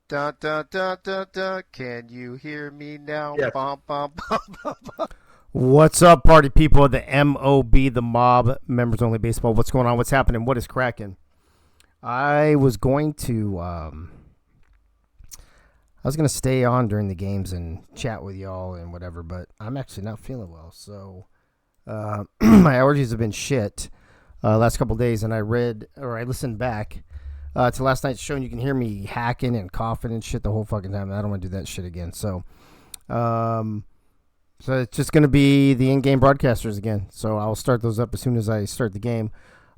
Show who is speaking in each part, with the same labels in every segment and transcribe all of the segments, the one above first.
Speaker 1: Da, da, da, da, da. Can you hear me now?
Speaker 2: Yes.
Speaker 1: Bum, bum, bum, bum, bum. What's up, party people of the MOB, the Mob, Members Only Baseball? What's going on? What's happening? What is cracking? I was going to, stay on during the games and chat with y'all and whatever, but I'm actually not feeling well. So, my allergies have been shit last couple days, and I listened back to last night's show, and you can hear me hacking and coughing and shit the whole fucking time. I don't want to do that shit again. So it's just going to be the in-game broadcasters again. So I'll start those up as soon as I start the game.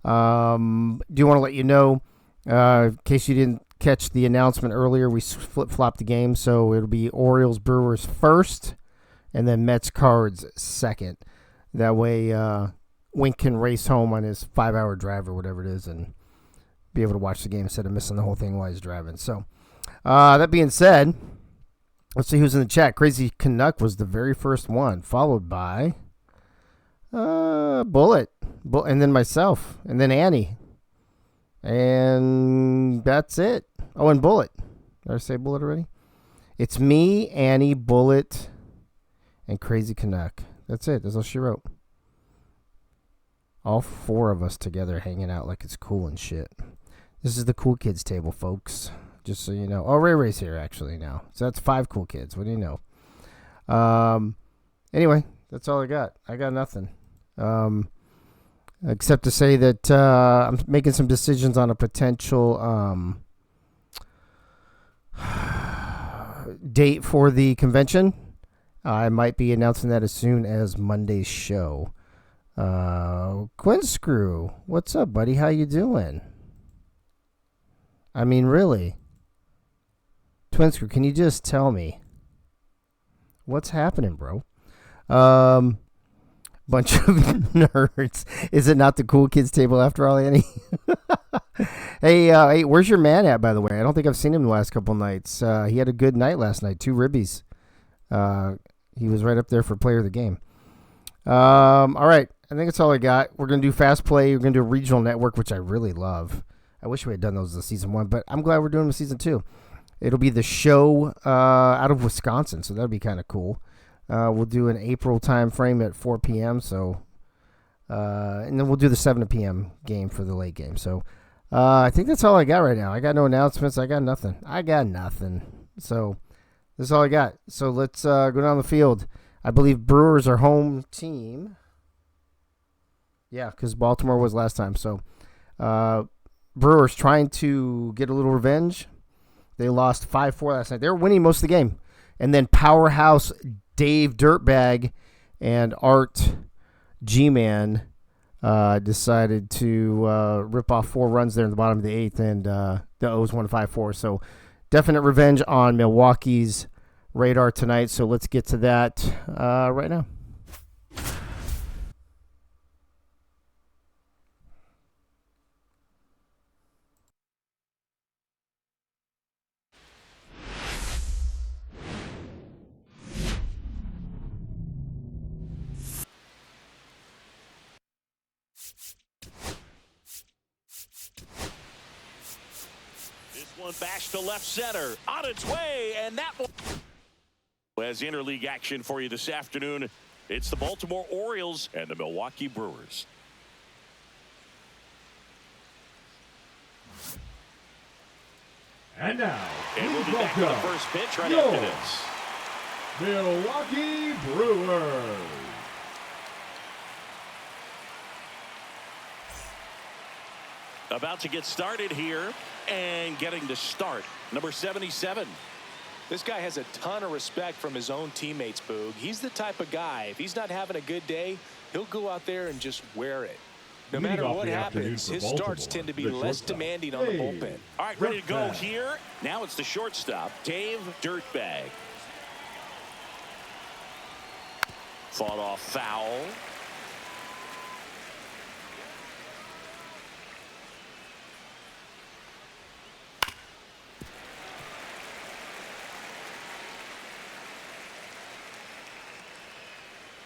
Speaker 1: Do want to let you know, in case you didn't catch the announcement earlier, we flip-flopped the game. So it'll be Orioles Brewers first, and then Mets Cards second. That way Wink can race home on his 5-hour drive or whatever it is and be able to watch the game instead of missing the whole thing while he's driving. So that being said, let's see who's in the chat. Crazy Canuck was the very first one, followed by Bullet, and then myself, and then Annie. And that's it. Oh, and Bullet. Did I say Bullet already? It's me, Annie, Bullet, and Crazy Canuck. That's it. That's all she wrote. All four of us together hanging out like it's cool and shit. This is the cool kids table, folks. Just so you know. Oh, Ray Ray's here actually now. So that's 5 cool kids. What do you know? Anyway, that's all I got. I got nothing. Except to say that I'm making some decisions on a potential date for the convention. I might be announcing that as soon as Monday's show. Quinn Screw, what's up, buddy? How you doing? I mean, really? Twin Screw, can you just tell me what's happening, bro? Bunch of nerds. Is it not the cool kids table after all, Annie? Hey, where's your man at, by the way? I don't think I've seen him the last couple nights. He had a good night last night. 2 ribbies. He was right up there for player of the game. All right. I think that's all I got. We're going to do Fast Play. We're going to do a regional network, which I really love. I wish we had done those in season 1, but I'm glad we're doing them in season 2. It'll be the show out of Wisconsin, so that'll be kind of cool. We'll do an April time frame at 4 p.m. So, and then we'll do the 7 p.m. game for the late game. So, I think that's all I got right now. I got no announcements. I got nothing. So, this is all I got. So let's go down the field. I believe Brewers are home team. Yeah, because Baltimore was last time. So, Brewers trying to get a little revenge. They lost 5-4 last night. They were winning most of the game. And then powerhouse Dave Dirtbag and Art G-Man decided to rip off 4 runs there in the bottom of the 8th, and the O's won 5-4. So definite revenge on Milwaukee's radar tonight. So let's get to that right now.
Speaker 3: One bashed to left center, on its way, and that one has interleague action for you this afternoon. It's the Baltimore Orioles and the Milwaukee Brewers.
Speaker 4: And now,
Speaker 3: and we'll be back to the first pitch right after this.
Speaker 4: Milwaukee Brewers.
Speaker 3: About to get started here and getting the start. Number 77.
Speaker 5: This guy has a ton of respect from his own teammates, Boog. He's the type of guy, if he's not having a good day, he'll go out there and just wear it. No matter what happens, his starts tend to be less demanding on the bullpen.
Speaker 3: All right, ready to go here. Now it's the shortstop, Dave Dirtbag. Fought off foul.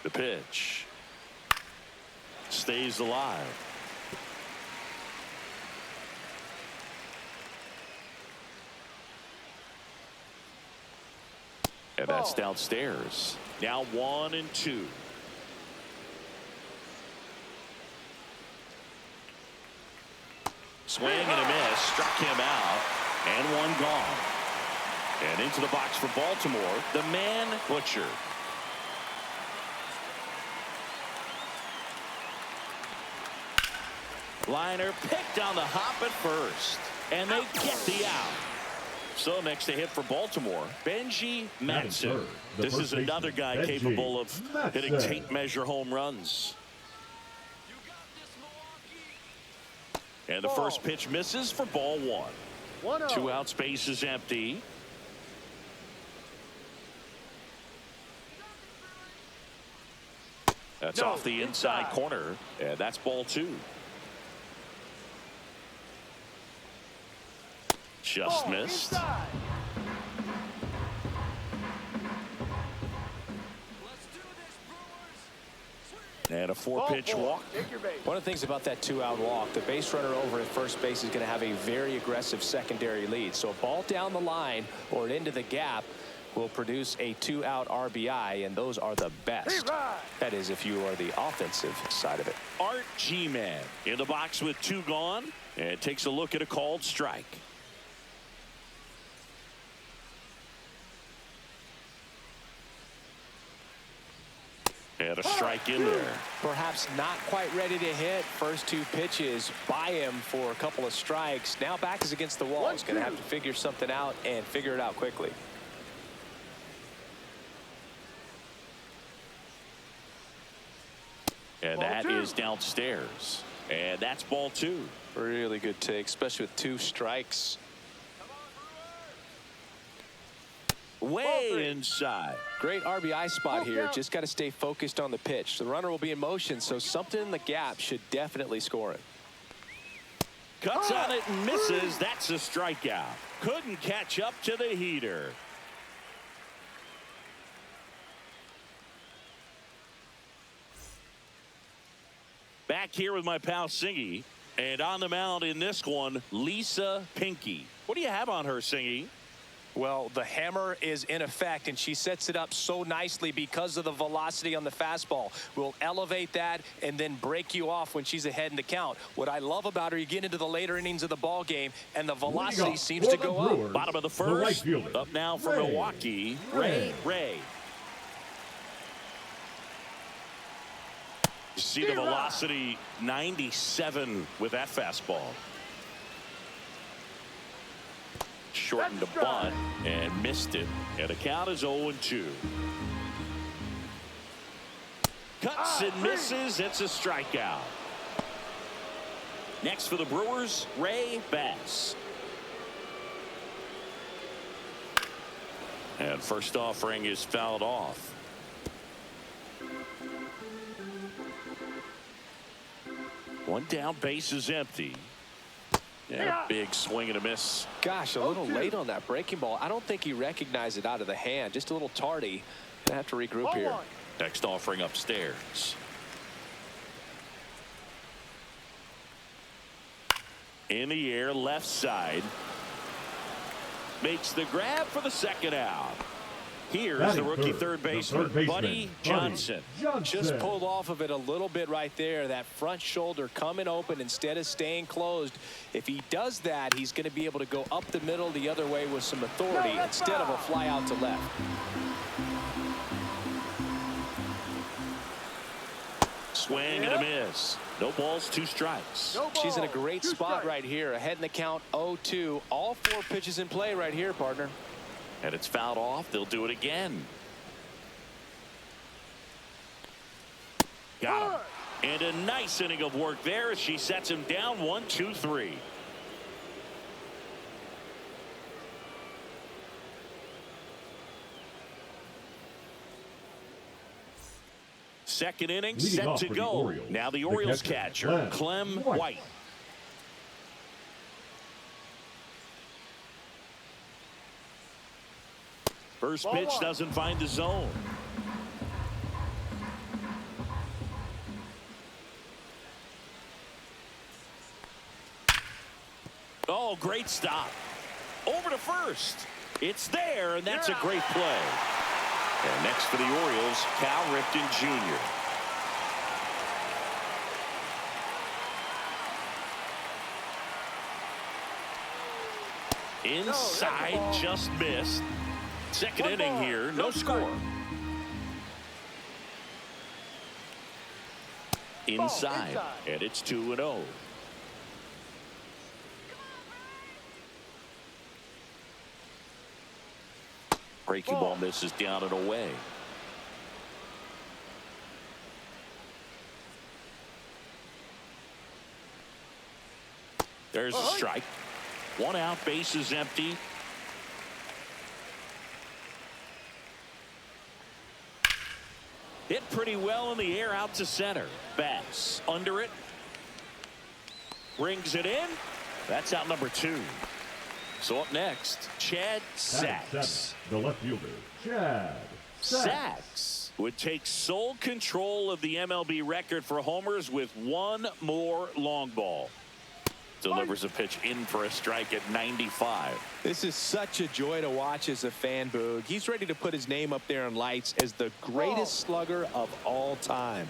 Speaker 3: The pitch stays alive. And that's downstairs. Now 1-2. Swing and a miss. Struck him out. And one gone. And into the box for Baltimore, the man Butcher. Liner picked on the hop at first. And they get the out. So next to hit for Baltimore, Benji Madsen. This is another guy capable of hitting tape measure home runs. And the first pitch misses for ball one. 2 outs, base is empty. That's off the inside corner, and that's ball 2. Just missed. And a 4-pitch walk.
Speaker 5: One of the things about that 2-out walk, the base runner over at first base is going to have a very aggressive secondary lead. So a ball down the line or into the gap will produce a 2-out RBI, and those are the best. That is, if you are the offensive side of it.
Speaker 3: Art G-Man in the box with 2 gone, and takes a look at a called strike. And a strike in there.
Speaker 5: Perhaps not quite ready to hit. First 2 pitches by him for a couple of strikes. Now back is against the wall. He's going to have to figure something out and figure it out quickly.
Speaker 3: And that is downstairs. And that's ball 2.
Speaker 5: Really good take, especially with 2 strikes.
Speaker 3: Way inside.
Speaker 5: Great RBI spot here. Just got to stay focused on the pitch. The runner will be in motion, so something in the gap should definitely score it.
Speaker 3: Cuts on it and misses. That's a strikeout. Couldn't catch up to the heater. Back here with my pal Singy. And on the mound in this one, Lisa Pinky. What do you have on her, Singy?
Speaker 5: Well, the hammer is in effect, and she sets it up so nicely because of the velocity on the fastball. We'll elevate that and then break you off when she's ahead in the count. What I love about her, you get into the later innings of the ball game, and the velocity seems to go up.
Speaker 3: Bottom of the first. Up now for Milwaukee, Ray. You see the velocity, 97 with that fastball. Shortened the bunt and missed it. And the count is 0-2. Cuts and misses. It's a strikeout. Next for the Brewers, Ray Bass. And first offering is fouled off. One down, base is empty. Yeah, big swing and a miss.
Speaker 5: Gosh, a little late on that breaking ball. I don't think he recognized it out of the hand. Just a little tardy. Gonna have to regroup here.
Speaker 3: Next offering upstairs. In the air, left side. Makes the grab for the second out. Here's the rookie third baseman, Buddy Johnson.
Speaker 5: Just pulled off of it a little bit right there. That front shoulder coming open instead of staying closed. If he does that, he's going to be able to go up the middle the other way with some authority instead of a fly out to left.
Speaker 3: Swing and a miss. No balls, 2 strikes.
Speaker 5: She's in a great spot right here. Ahead in the count, 0-2. All 4 pitches in play right here, partner.
Speaker 3: And it's fouled off. They'll do it again. Got him. And a nice inning of work there as she sets him down 1-2-3. Second inning set to go. Now the Orioles catcher, Clem White. First pitch doesn't find the zone. Oh, great stop. Over to first. It's there, and that's a great play. And next for the Orioles, Cal Ripken Jr. Inside, just missed. Second inning here, no score. Inside, and it's 2-0. Breaking ball misses down and away. There's a strike. One out, base is empty. Hit pretty well in the air out to center. Bass under it. Brings it in. That's out number 2. So up next, Chad Sachs.
Speaker 2: The left fielder, Chad
Speaker 3: Sachs would take sole control of the MLB record for homers with one more long ball. Delivers a pitch in for a strike at 95.
Speaker 5: This is such a joy to watch as a fan, Boog. He's ready to put his name up there in lights as the greatest slugger of all time.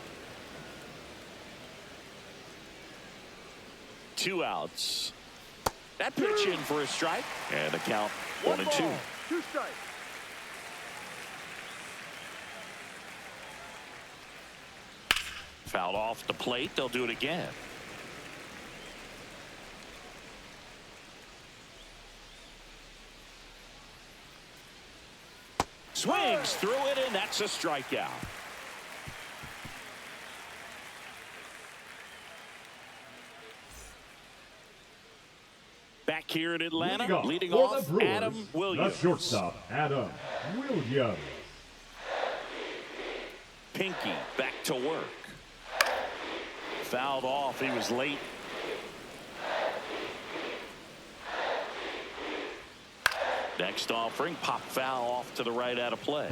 Speaker 3: 2 outs. That pitch in for a strike. And the count 1-2.
Speaker 4: 2 strikes.
Speaker 3: Fouled off the plate. They'll do it again. Swings through it, and that's a strikeout. Back here in Atlanta, leading off
Speaker 2: Brewers,
Speaker 3: Adam Williams.
Speaker 2: The shortstop, Adam Williams.
Speaker 3: Pinky back to work. Fouled off. He was late. Next offering, pop foul off to the right out of play.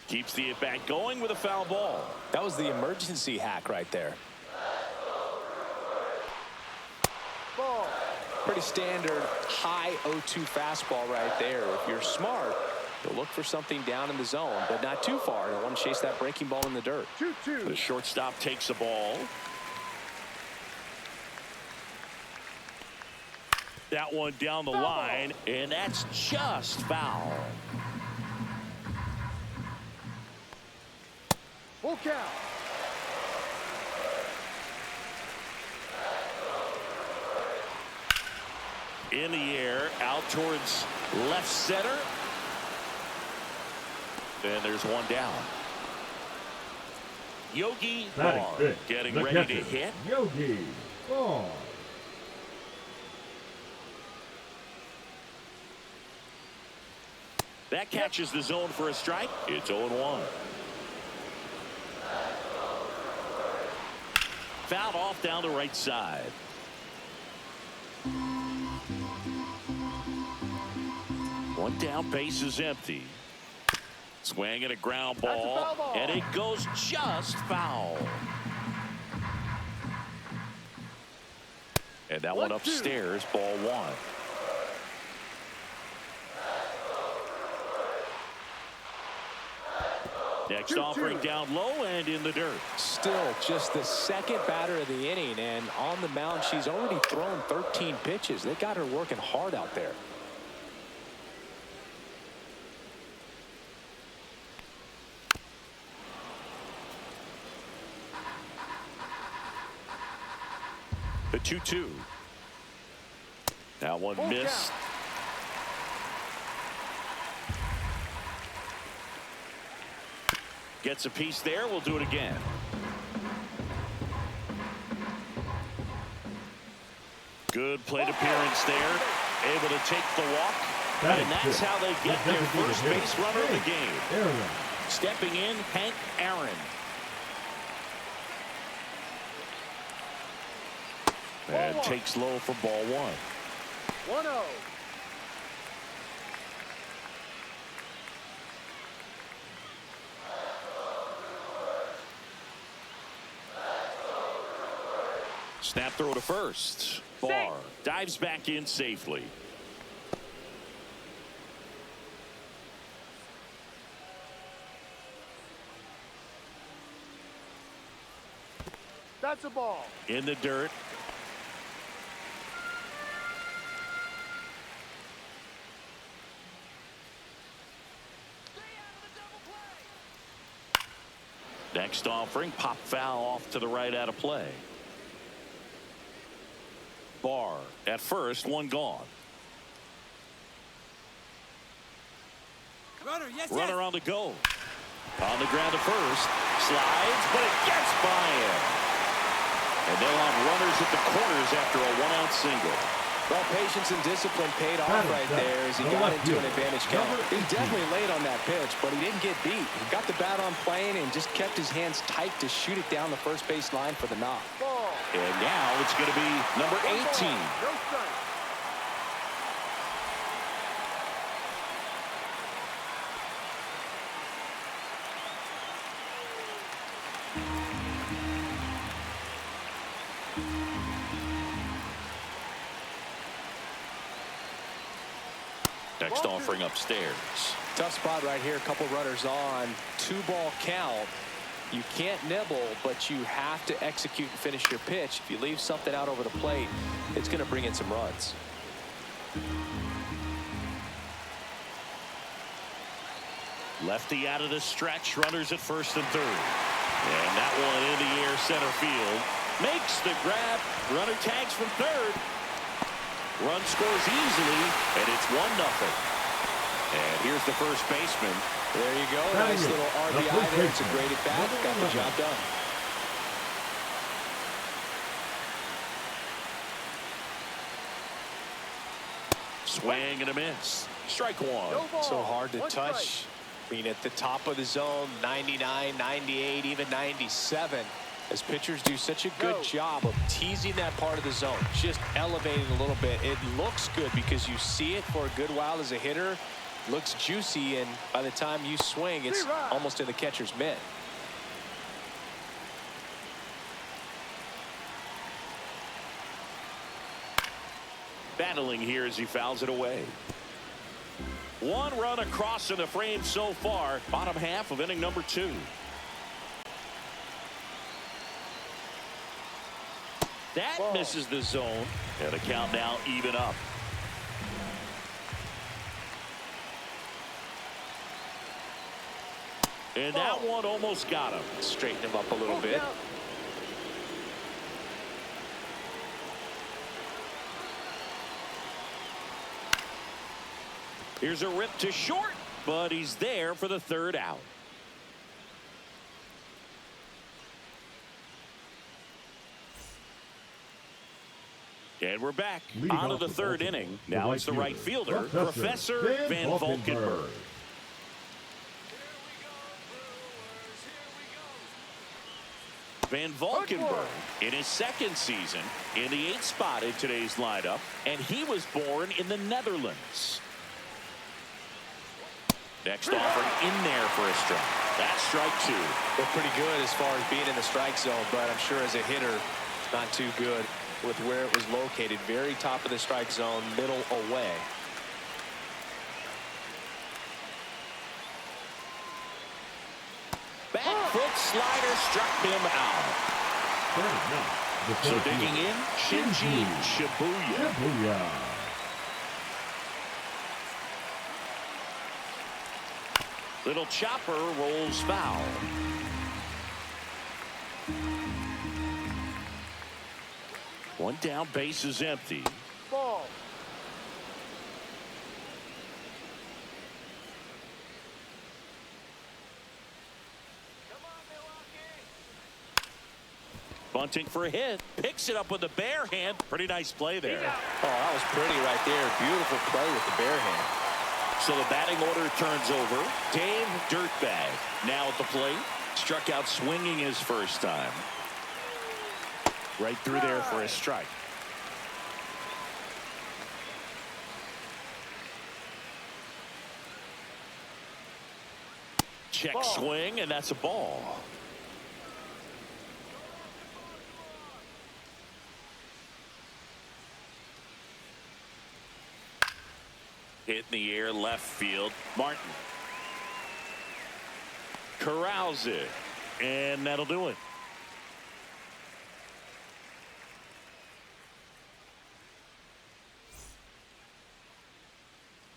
Speaker 3: Keeps the at-bat going with a foul ball.
Speaker 5: That was the emergency hack right there.
Speaker 4: Ball.
Speaker 5: Pretty standard high 0-2 fastball right there. If you're smart, you'll look for something down in the zone, but not too far. Don't want to chase that breaking ball in the dirt.
Speaker 4: 2-2.
Speaker 3: The shortstop takes the ball. That one down the line, and that's just foul.
Speaker 4: Full count.
Speaker 3: In the air, out towards left center. And there's one down. Yogi Barr getting ready to hit.
Speaker 2: Yogi Barr.
Speaker 3: That catches the zone for a strike. It's 0-1. Fouled off down the right side. One down, base is empty. Swing and a ground ball, and it goes just foul. And that one upstairs, ball 1. Next offering down low and in the dirt.
Speaker 5: Still just the second batter of the inning, and on the mound, she's already thrown 13 pitches. They got her working hard out there.
Speaker 3: The 2-2. That one missed. Gets a piece there. We'll do it again. Good plate appearance there. Able to take the walk. And that's how they get their first base runner of the game. Stepping in, Hank Aaron. And takes low for ball 1.
Speaker 4: 1-0.
Speaker 3: Snap throw to first. Barr dives back in safely.
Speaker 4: That's a ball.
Speaker 3: In the dirt. Next offering, pop foul off to the right out of play. Barr at first, one gone. Runner on the go. On the ground to first. Slides, but it gets by him. And they'll have runners at the corners after a one-out single.
Speaker 5: Well, patience and discipline paid off right there as he got into an advantage count. He was definitely late on that pitch, but he didn't get beat. He got the bat on plane and just kept his hands tight to shoot it down the first base line for the knock.
Speaker 4: Ball.
Speaker 3: And now it's going to be number 18.
Speaker 4: No strike.
Speaker 3: Next offering upstairs.
Speaker 5: Tough spot right here. A couple runners on. 2-ball count. You can't nibble, but you have to execute and finish your pitch. If you leave something out over the plate, it's going to bring in some runs.
Speaker 3: Lefty out of the stretch. Runners at first and third. And that one in the air center field. Makes the grab. Runner tags from third. Run scores easily, and it's 1-0. And here's the first baseman.
Speaker 5: There you go. Nice little RBI there. It's a great at bat. Got the job done.
Speaker 3: Swing and a miss. Strike one.
Speaker 4: No ball.
Speaker 5: So hard to
Speaker 4: One
Speaker 5: touch.
Speaker 4: strike.
Speaker 5: I mean, at the top of the zone, 99, 98, even 97. As pitchers do such a good job of teasing that part of the zone, just elevating a little bit. It looks good because you see it for a good while as a hitter. Looks juicy, and by the time you swing, it's almost in the catcher's mitt.
Speaker 3: Battling here as he fouls it away. One run across in the frame so far. Bottom half of inning number 2. That misses the zone. And the count now even up. And that one almost got him.
Speaker 5: Straighten him up a little bit.
Speaker 3: Here's a rip to short, but he's there for the third out. And we're back on to the third inning. Now it's the right fielder, Professor Van Valkenburg. Van Valkenburg in his second season in the 8th spot in today's lineup, and he was born in the Netherlands. Next offering in there for a strike. That's strike 2.
Speaker 5: They're pretty good as far as being in the strike zone, but I'm sure as a hitter, it's not too good with where it was located. Very top of the strike zone, middle away.
Speaker 3: Back foot slider struck him out. So digging in, Shinji Shibuya. Little chopper rolls foul. One down, base is empty.
Speaker 4: Ball.
Speaker 3: Bunting for a hit. Picks it up with the bare hand. Pretty nice play there.
Speaker 5: Oh, that was pretty right there. Beautiful play with the bare hand.
Speaker 3: So the batting order turns over. Dave Dirtbag now at the plate. Struck out swinging his first time. Right through there for a strike. Check swing, and that's a ball. Hit in the air left field. Martin corrals it, and that'll do it.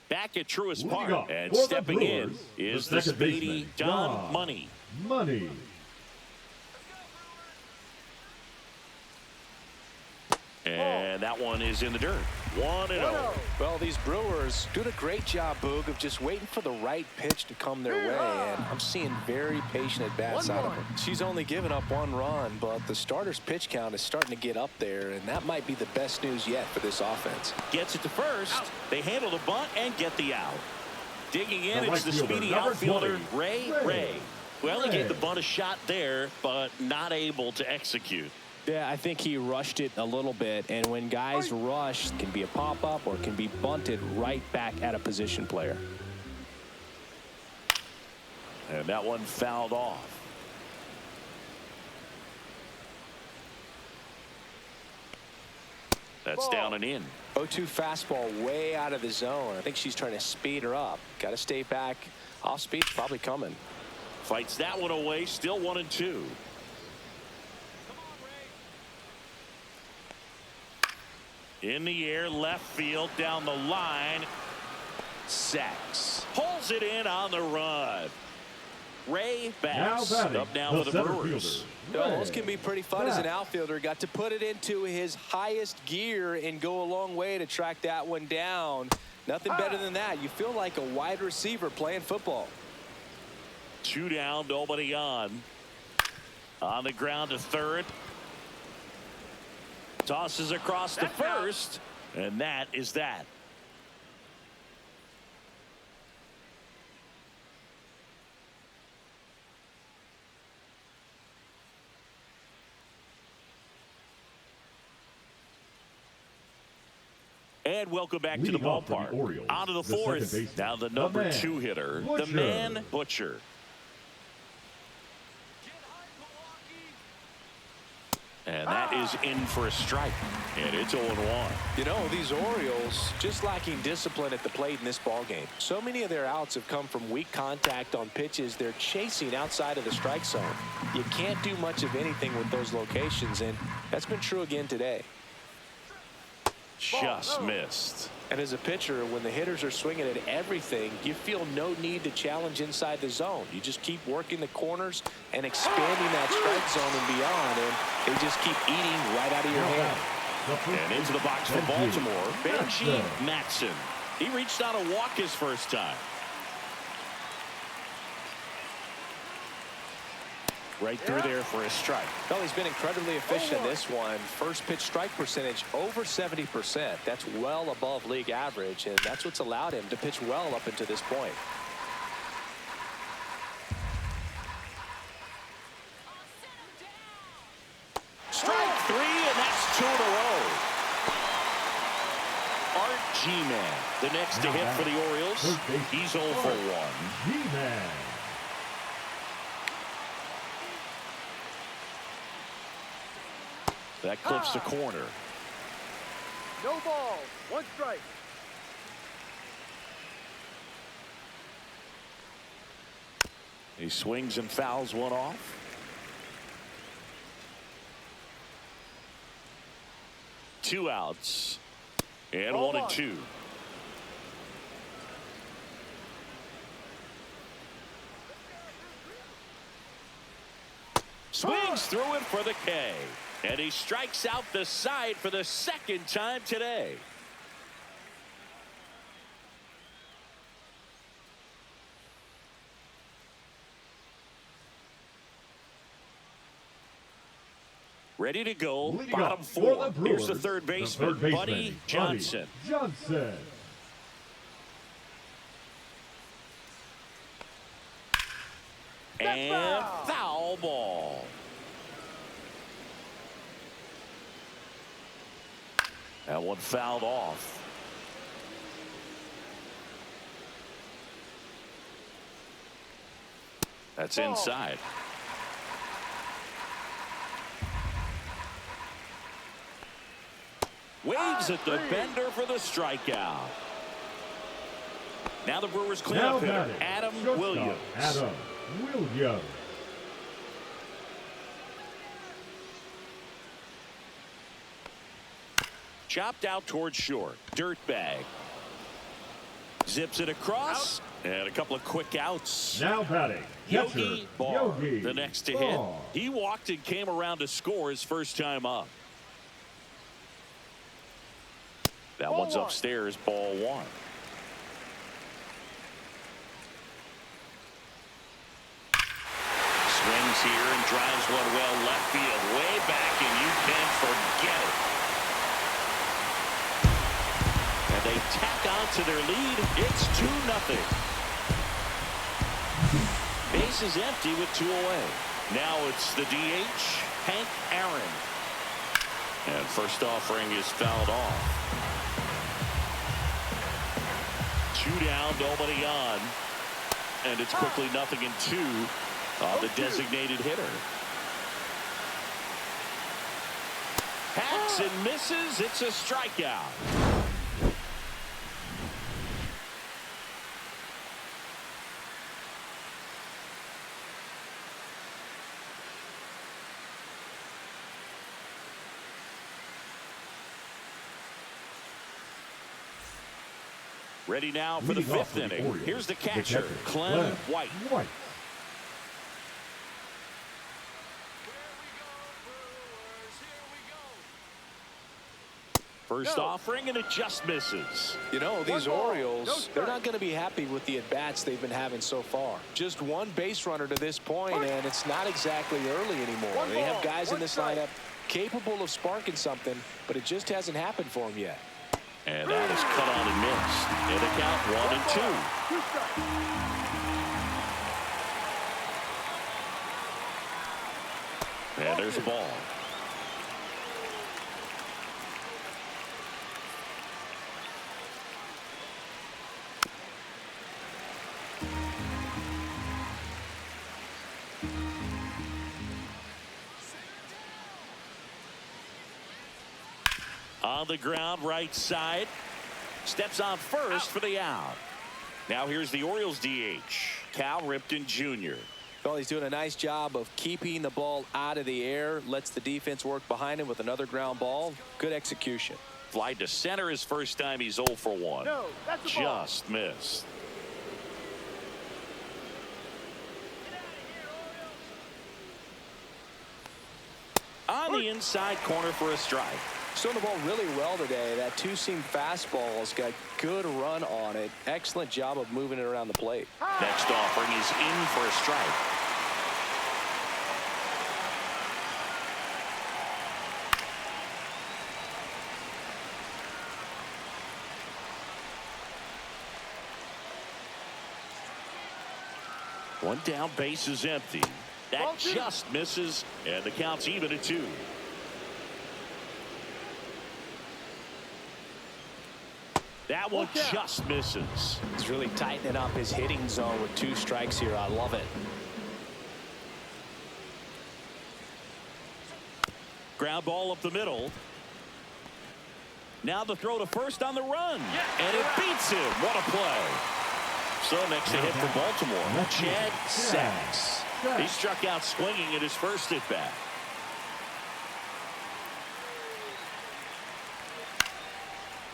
Speaker 3: Back at Truist Park, and stepping in is the speedy Don Money. And that one is in the dirt. 1-0.
Speaker 5: Well, these Brewers doing a great job, Boog, of just waiting for the right pitch to come their way. And I'm seeing very patient at-bats out of them. She's only given up 1 run, but the starter's pitch count is starting to get up there, and that might be the best news yet for this offense.
Speaker 3: Gets it to first. They handle the bunt and get the out. Digging in, it's the speedy outfielder, Ray. Well, he gave the bunt a shot there, but not able to execute.
Speaker 5: Yeah, I think he rushed it a little bit, and when guys rush, it can be a pop-up or it can be bunted right back at a position player.
Speaker 3: And that one fouled off. That's down and in.
Speaker 5: 0-2 fastball way out of the zone. I think she's trying to speed her up. Got to stay back. Off speed's probably coming.
Speaker 3: Fights that one away. Still 1-2. In the air, left field, down the line. Sacks. Pulls it in on the run. Ray Bass up now with the Brewers.
Speaker 5: Those can be pretty fun as an outfielder. Got to put it into his highest gear and go a long way to track that one down. Nothing better than that. You feel like a wide receiver playing football.
Speaker 3: 2 down, nobody on. On the ground to third. Tosses across to first, and that is that. And welcome back to the ballpark. Out of the fourth, now the number 2 hitter, the man Butcher. And that is in for a strike. And it's 0-1.
Speaker 5: You know, these Orioles just lacking discipline at the plate in this ballgame. So many of their outs have come from weak contact on pitches they're chasing outside of the strike zone. You can't do much of anything with those locations, and that's been true again today.
Speaker 3: Just missed.
Speaker 5: And as a pitcher, when the hitters are swinging at everything, you feel no need to challenge inside the zone. You just keep working the corners and expanding that strike zone and beyond, and they just keep eating right out of your hand.
Speaker 3: And into the box for Baltimore, Benji Matson. He reached out a walk his first time. Right through there for a strike.
Speaker 5: Well, he's been incredibly efficient in this one. First pitch strike percentage over 70%. That's well above league average, and that's what's allowed him to pitch well up until this point.
Speaker 3: Strike 3, and that's 2 in a row. Art G-Man, the next to hit for the Orioles. He's 0 for 1.
Speaker 2: G-Man.
Speaker 3: That clips the corner.
Speaker 4: No ball. 1 strike.
Speaker 3: He swings and fouls one off. Two outs. And 1-2. Swings through it for the K. And he strikes out the side for the second time today. Ready to go. Bottom 4. Here's the third baseman, Buddy Johnson. And foul ball. That one fouled off. That's inside. Waves at the bender for the strikeout. Now the Brewers
Speaker 2: Now
Speaker 3: cleanup hitter,
Speaker 2: batting,
Speaker 3: Adam
Speaker 2: shortstop,
Speaker 3: Williams.
Speaker 2: Adam Williams.
Speaker 3: Chopped out towards short. Dirtbag. Zips it across. And a couple of quick outs.
Speaker 2: Now batting, catcher,
Speaker 3: Yogi Barr,
Speaker 2: Yogi
Speaker 3: the next to
Speaker 2: Barr.
Speaker 3: hit. He walked and came around to score his first time up. That
Speaker 4: Ball
Speaker 3: one's
Speaker 4: one.
Speaker 3: upstairs, ball one. Swings here and drives one well left field, way back, and you can forget it. And they tack on to their lead. It's 2-0. Base is empty with 2 away. Now it's the DH, Hank Aaron. And first offering is fouled off. 2 down, nobody on. And it's quickly 0-2 on the designated hitter. Hacks and misses. It's a strikeout. Ready now for the
Speaker 2: Leading off
Speaker 3: 5th
Speaker 2: for the
Speaker 3: inning.
Speaker 2: Orioles,
Speaker 3: Here's the
Speaker 2: the
Speaker 3: catcher, Clem White. First offering, and it just misses.
Speaker 5: You know, these
Speaker 4: One ball,
Speaker 5: Orioles,
Speaker 4: no strike.
Speaker 5: they're not going to be happy with the at-bats they've been having so far. Just one base runner to this point, and it's not exactly early anymore.
Speaker 4: One
Speaker 5: They have
Speaker 4: ball,
Speaker 5: guys in
Speaker 4: one
Speaker 5: this
Speaker 4: strike.
Speaker 5: lineup capable of sparking something, but it just hasn't happened for them yet.
Speaker 3: And that is cut on and missed. And the count 1-2.
Speaker 4: 2 strikes.
Speaker 3: And there's a ball. On the ground, right side. Steps on first for the out. Now here's the Orioles DH, Cal Ripken Jr.
Speaker 5: Well, he's doing a nice job of keeping the ball out of the air, lets the defense work behind him with another ground ball. Good execution.
Speaker 3: Fly to center his first time. He's 0 for 1.
Speaker 4: No, that's a ball.
Speaker 3: Just missed. On the inside corner for a strike.
Speaker 5: Throwing the ball really well today. That two-seam fastball's got good run on it. Excellent job of moving it around the plate.
Speaker 3: Next offering is in for a strike. One down, base is empty. That
Speaker 4: Ball two.
Speaker 3: just misses, and the count's even at 2. That one
Speaker 4: Look out.
Speaker 3: just misses.
Speaker 5: He's really tightening up his hitting zone with 2 strikes here. I love it.
Speaker 3: Ground ball up the middle. Now the throw to first on the run. And it beats him. What a play. So next to hit for Baltimore, Chad Sachs. He struck out swinging at his first at bat.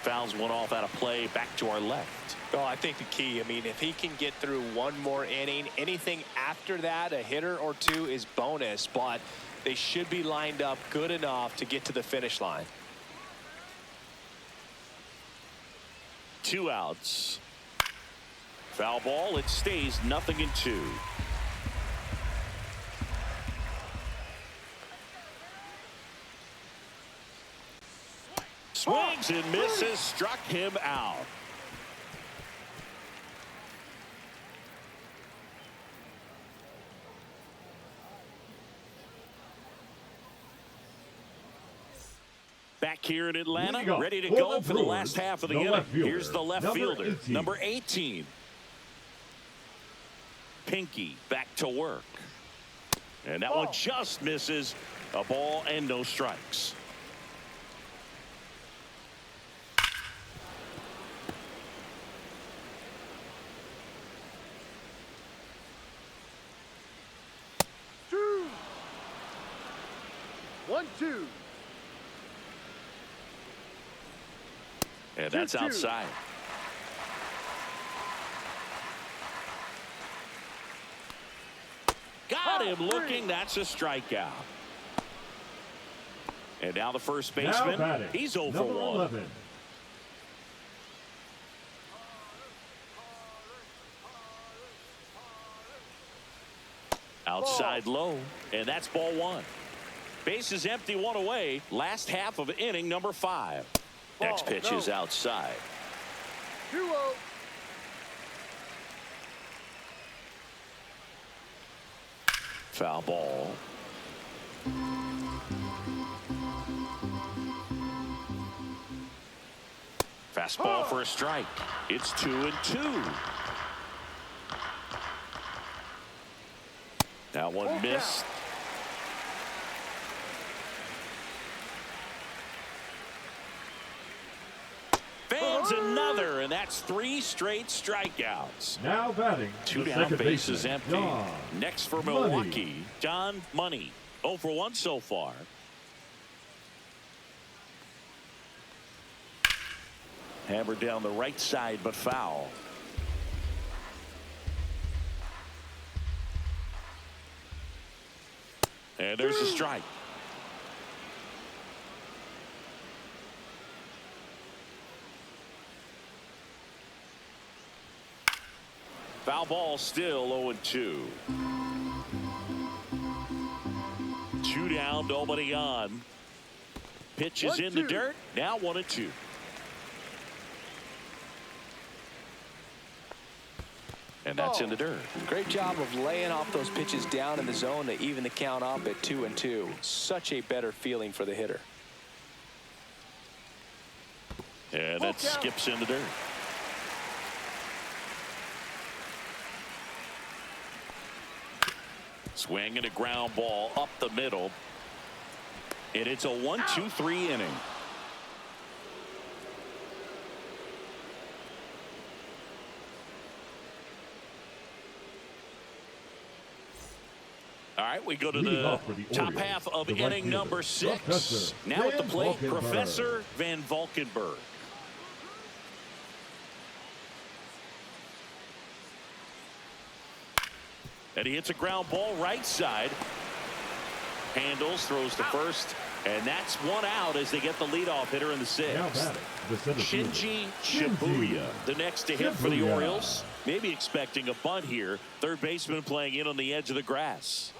Speaker 3: Fouls one off out of play, back to our left.
Speaker 5: Well, I think the key, I mean, if he can get through one more inning, anything after that, a hitter or 2 is bonus, but they should be lined up good enough to get to the finish line.
Speaker 3: 2 outs. Foul ball, it stays 0-2. Swings and misses, struck him out. Back here in Atlanta, ready to go for the last half of the inning. Here's the left fielder, number 18. Pinky back to work. And that one just misses. A ball and no strikes.
Speaker 4: 1-2.
Speaker 3: And that's
Speaker 4: 2-2.
Speaker 3: outside. Got him looking. That's a strikeout. And now the first baseman, he's 0 for 1.
Speaker 2: 11.
Speaker 3: Outside low, and that's ball 1. Base is empty, 1 away. Last half of inning number 5. Next pitch is outside.
Speaker 4: 2-0.
Speaker 3: Foul ball. Fastball for a strike. It's 2-2. That one missed. Fans another, and that's 3 straight strikeouts.
Speaker 2: Now batting.
Speaker 3: 2
Speaker 2: the
Speaker 3: down,
Speaker 2: second
Speaker 3: base is
Speaker 2: baseman,
Speaker 3: empty.
Speaker 2: John
Speaker 3: Next for
Speaker 2: Money.
Speaker 3: Milwaukee, John Money. 0 for 1 so far. Hammered down the right side, but foul. And there's a strike. Foul ball, still 0-2. 2 down, nobody on. Pitch is in the dirt. Now 1-2. And that's in the dirt.
Speaker 5: Great job of laying off those pitches down in the zone to even the count up at 2-2. Such a better feeling for the hitter.
Speaker 3: And that skips in the dirt. Swing and a ground ball up the middle. And it's a 1-2-3 inning. All right, we go to the top half of inning number 6. Now at the plate, Professor Van Valkenburg. And he hits a ground ball right side. Handles, throws to first, and that's 1 out as they get the leadoff hitter in the 6th. Shinji Shibuya, the next to hit for the Orioles. Maybe expecting a bunt here. Third baseman playing in on the edge of the grass.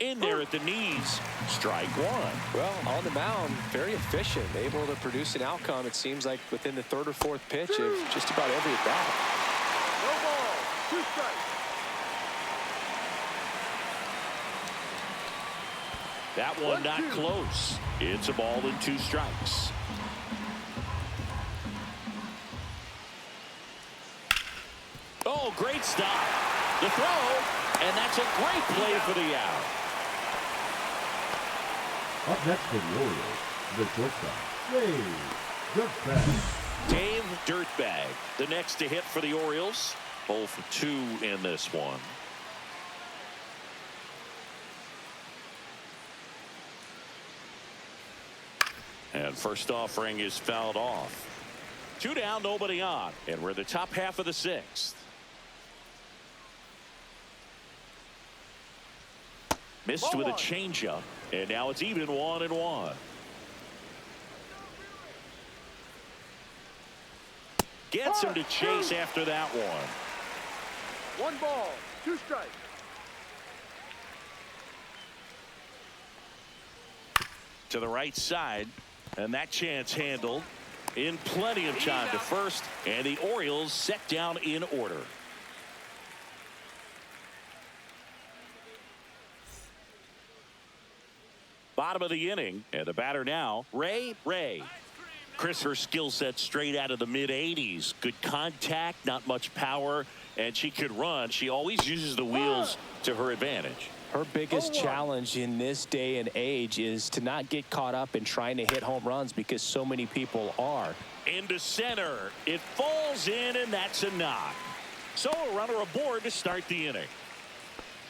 Speaker 3: In there at the knees, strike 1.
Speaker 5: Well, on the mound, very efficient, able to produce an outcome, it seems like, within the 3rd or 4th pitch of just about every at bat.
Speaker 4: No ball. 2 strikes.
Speaker 3: That one not close. It's a ball and 2 strikes. Oh, great stop. The throw, and that's a great play for the out.
Speaker 2: Up next for the Orioles, the shortstop, Dave Dirtbag.
Speaker 3: Dave Dirtbag, the next to hit for the Orioles. 0 for 2 in this one. And first offering is fouled off. 2 down, nobody on. And we're in the top half of the 6th. Missed with a changeup. And now it's even 1-1. Gets him to chase after that one.
Speaker 4: 1 ball. 2 strikes.
Speaker 3: To the right side. And that chance handled in plenty of time to first. And the Orioles set down in order. Bottom of the inning, and the batter now, Ray. Chris, her skill set straight out of the mid-80s. Good contact, not much power, and she could run. She always uses the wheels to her advantage.
Speaker 5: Her biggest challenge in this day and age is to not get caught up in trying to hit home runs because so many people are.
Speaker 3: Into center. It falls in, and that's a knock. So a runner aboard to start the inning.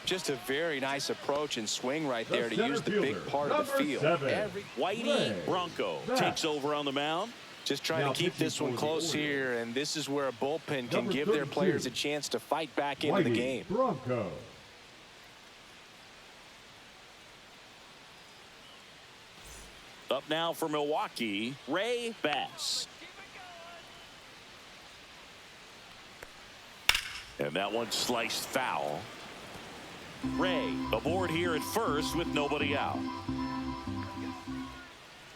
Speaker 5: Just a very nice approach and swing right
Speaker 2: The
Speaker 5: there to
Speaker 2: center
Speaker 5: use the
Speaker 2: fielder,
Speaker 5: big part of the
Speaker 2: number
Speaker 5: field.
Speaker 2: 7,
Speaker 3: Whitey
Speaker 2: Ray
Speaker 3: Bronco
Speaker 2: Bass.
Speaker 3: takes over on the mound.
Speaker 5: Just trying
Speaker 2: Now
Speaker 5: to keep
Speaker 2: pitching
Speaker 5: this one
Speaker 2: for the
Speaker 5: close
Speaker 2: Orioles,
Speaker 5: here, and this is where a bullpen can
Speaker 2: number
Speaker 5: give their
Speaker 2: 32,
Speaker 5: players a chance to fight back into the
Speaker 2: Whitey
Speaker 5: game.
Speaker 2: Bronco.
Speaker 3: Up now for Milwaukee, Ray Bass. And that one sliced foul. Ray aboard here at first with nobody out.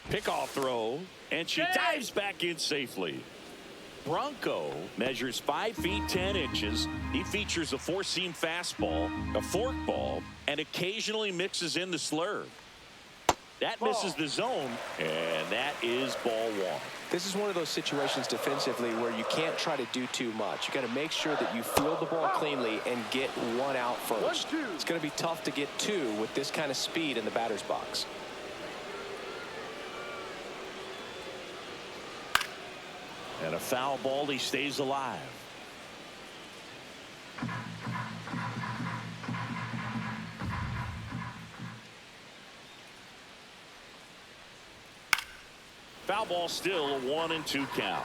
Speaker 3: Pickoff throw, and she dives back in safely. Bronco measures 5 feet 10 inches. He features a 4-seam fastball, a forkball, and occasionally mixes in the slurve. That misses the zone, and that is ball 1.
Speaker 5: This is one of those situations defensively where you can't try to do too much. You got to make sure that you field the ball cleanly and get 1 out first.
Speaker 4: 1-2.
Speaker 5: It's going to be tough to get 2 with this kind of speed in the batter's box.
Speaker 3: And a foul ball, he stays alive. Foul ball, still a 1-2 count.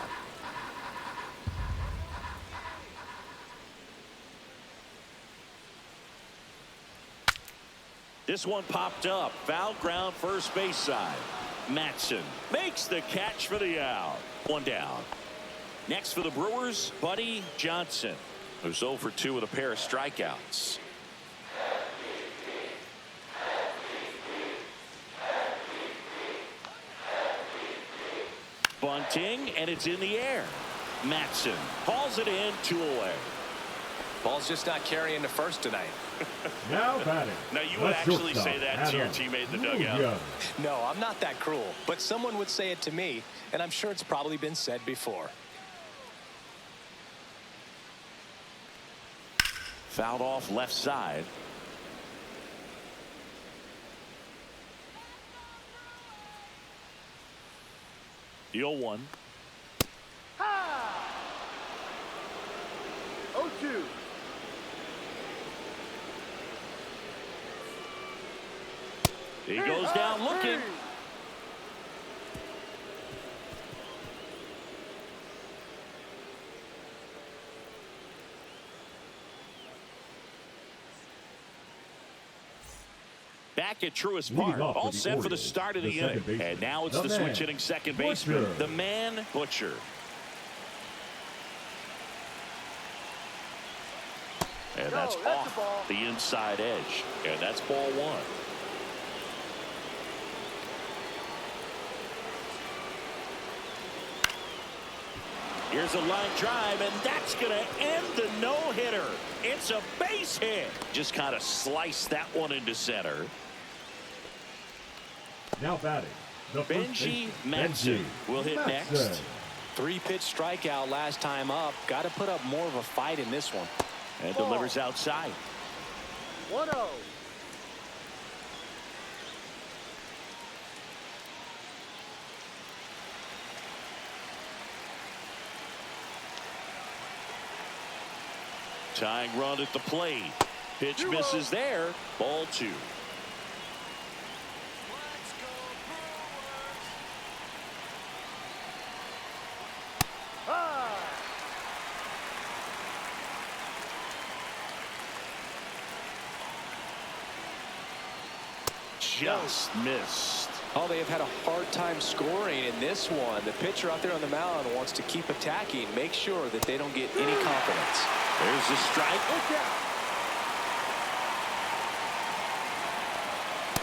Speaker 3: This one popped up. Foul ground, first base side. Matson makes the catch for the out. 1 down. Next for the Brewers, Buddy Johnson, who's 0 for 2 with a pair of strikeouts. Bunting, and it's in the air. Matson hauls it in, 2 away.
Speaker 5: Ball's just not carrying the first tonight.
Speaker 2: Now batting.
Speaker 3: Now you would
Speaker 2: the
Speaker 3: actually
Speaker 2: shortstop,
Speaker 3: say that to your
Speaker 2: Adam
Speaker 3: teammate in the dugout.
Speaker 2: Williams.
Speaker 5: No, I'm not that cruel, but someone would say it to me, and I'm sure it's probably been said before.
Speaker 3: Fouled off left side. The 0-1.
Speaker 4: 0-2.
Speaker 3: He goes down looking. Back at Truist Park,
Speaker 2: off for
Speaker 3: all
Speaker 2: the
Speaker 3: set for the
Speaker 2: Orioles,
Speaker 3: start of
Speaker 2: the
Speaker 3: the
Speaker 2: second
Speaker 3: inning.
Speaker 2: baseman,
Speaker 3: And now it's
Speaker 2: the
Speaker 3: the
Speaker 2: man,
Speaker 3: switch hitting second baseman,
Speaker 2: Butcher.
Speaker 3: the man Butcher. And that's
Speaker 4: No, that's
Speaker 3: off
Speaker 4: the ball.
Speaker 3: the inside edge. And that's ball 1. Here's a line drive, and that's going to end the no-hitter. It's a base hit. Just kind of sliced that one into center.
Speaker 2: Now batting. The first
Speaker 3: Benji
Speaker 2: baseman,
Speaker 3: Matson
Speaker 2: Benji
Speaker 3: will hit
Speaker 2: Matson.
Speaker 3: next.
Speaker 5: 3-pitch strikeout last time up. Got to put up more of a fight in this one.
Speaker 3: And delivers outside.
Speaker 4: 1-0.
Speaker 3: Tying run at the plate. Pitch
Speaker 4: 2-0.
Speaker 3: misses there. Ball 2. Just missed.
Speaker 5: Oh, they have had a hard time scoring in this one. The pitcher out there on the mound wants to keep attacking, make sure that they don't get any confidence.
Speaker 3: There's the strike.
Speaker 4: Look out.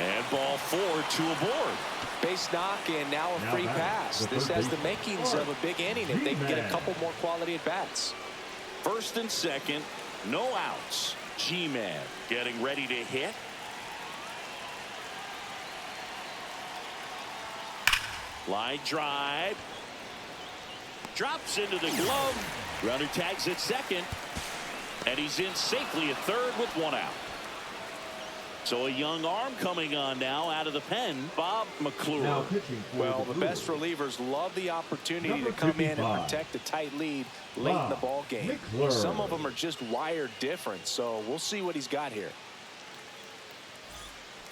Speaker 3: And ball 4, 2 aboard.
Speaker 5: Base knock and now a free
Speaker 2: batting,
Speaker 5: pass.
Speaker 2: the
Speaker 5: This
Speaker 2: third
Speaker 5: has the
Speaker 2: baseman,
Speaker 5: makings of a big inning if they can get a
Speaker 2: G-Man.
Speaker 5: couple more quality at bats.
Speaker 3: First and second, no outs. G-Man getting ready to hit. Line drive. Drops into the glove. Runner tags at second. And he's in safely at third with 1 out. So a young arm coming on now out of the pen, Bob
Speaker 2: Now
Speaker 3: McClure.
Speaker 2: pitching for
Speaker 5: Well,
Speaker 2: the
Speaker 5: the best
Speaker 2: Brewers,
Speaker 5: relievers love the opportunity
Speaker 2: Number
Speaker 5: to come in and
Speaker 2: 55,
Speaker 5: protect a tight lead late in the
Speaker 2: Bob
Speaker 5: ball game.
Speaker 2: McClure.
Speaker 5: Some of them are just wired different, so we'll see what he's got here.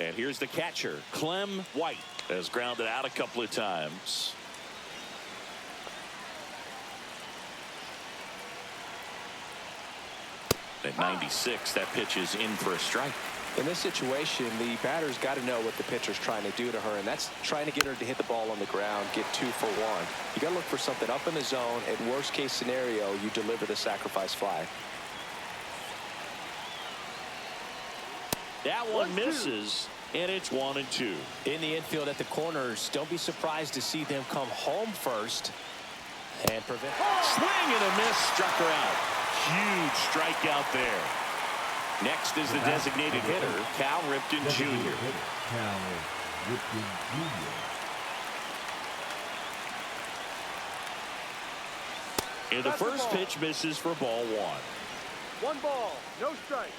Speaker 3: And here's the catcher, Clem White, has grounded out a couple of times. At 96, that pitch is in for a strike.
Speaker 5: In this situation, the batter's got to know what the pitcher's trying to do to her, and that's trying to get her to hit the ball on the ground, get 2 for 1. You got to look for something up in the zone. At worst case scenario, you deliver the sacrifice fly.
Speaker 3: That one misses, and it's 1-2.
Speaker 5: In the infield at the corners, don't be surprised to see them come home first and prevent.
Speaker 3: Swing and a miss, struck her out. Huge strikeout there. Next is the designated hitter, Cal Ripken Jr.
Speaker 2: Cal Ripken Jr.
Speaker 3: And the first pitch misses for ball 1.
Speaker 4: 1 ball, no strike.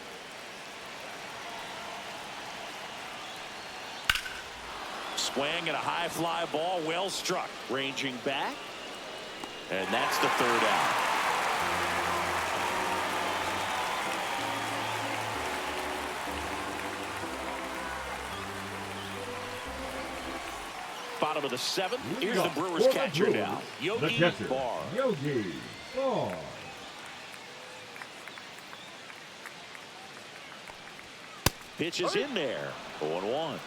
Speaker 3: Swing and a high fly ball, well struck. Ranging back. And that's the 3rd out. Bottom of the 7th. Here's the Brewers catcher now, Yogi Barr.
Speaker 2: Yogi Barr.
Speaker 3: Pitch is in there. 0-1.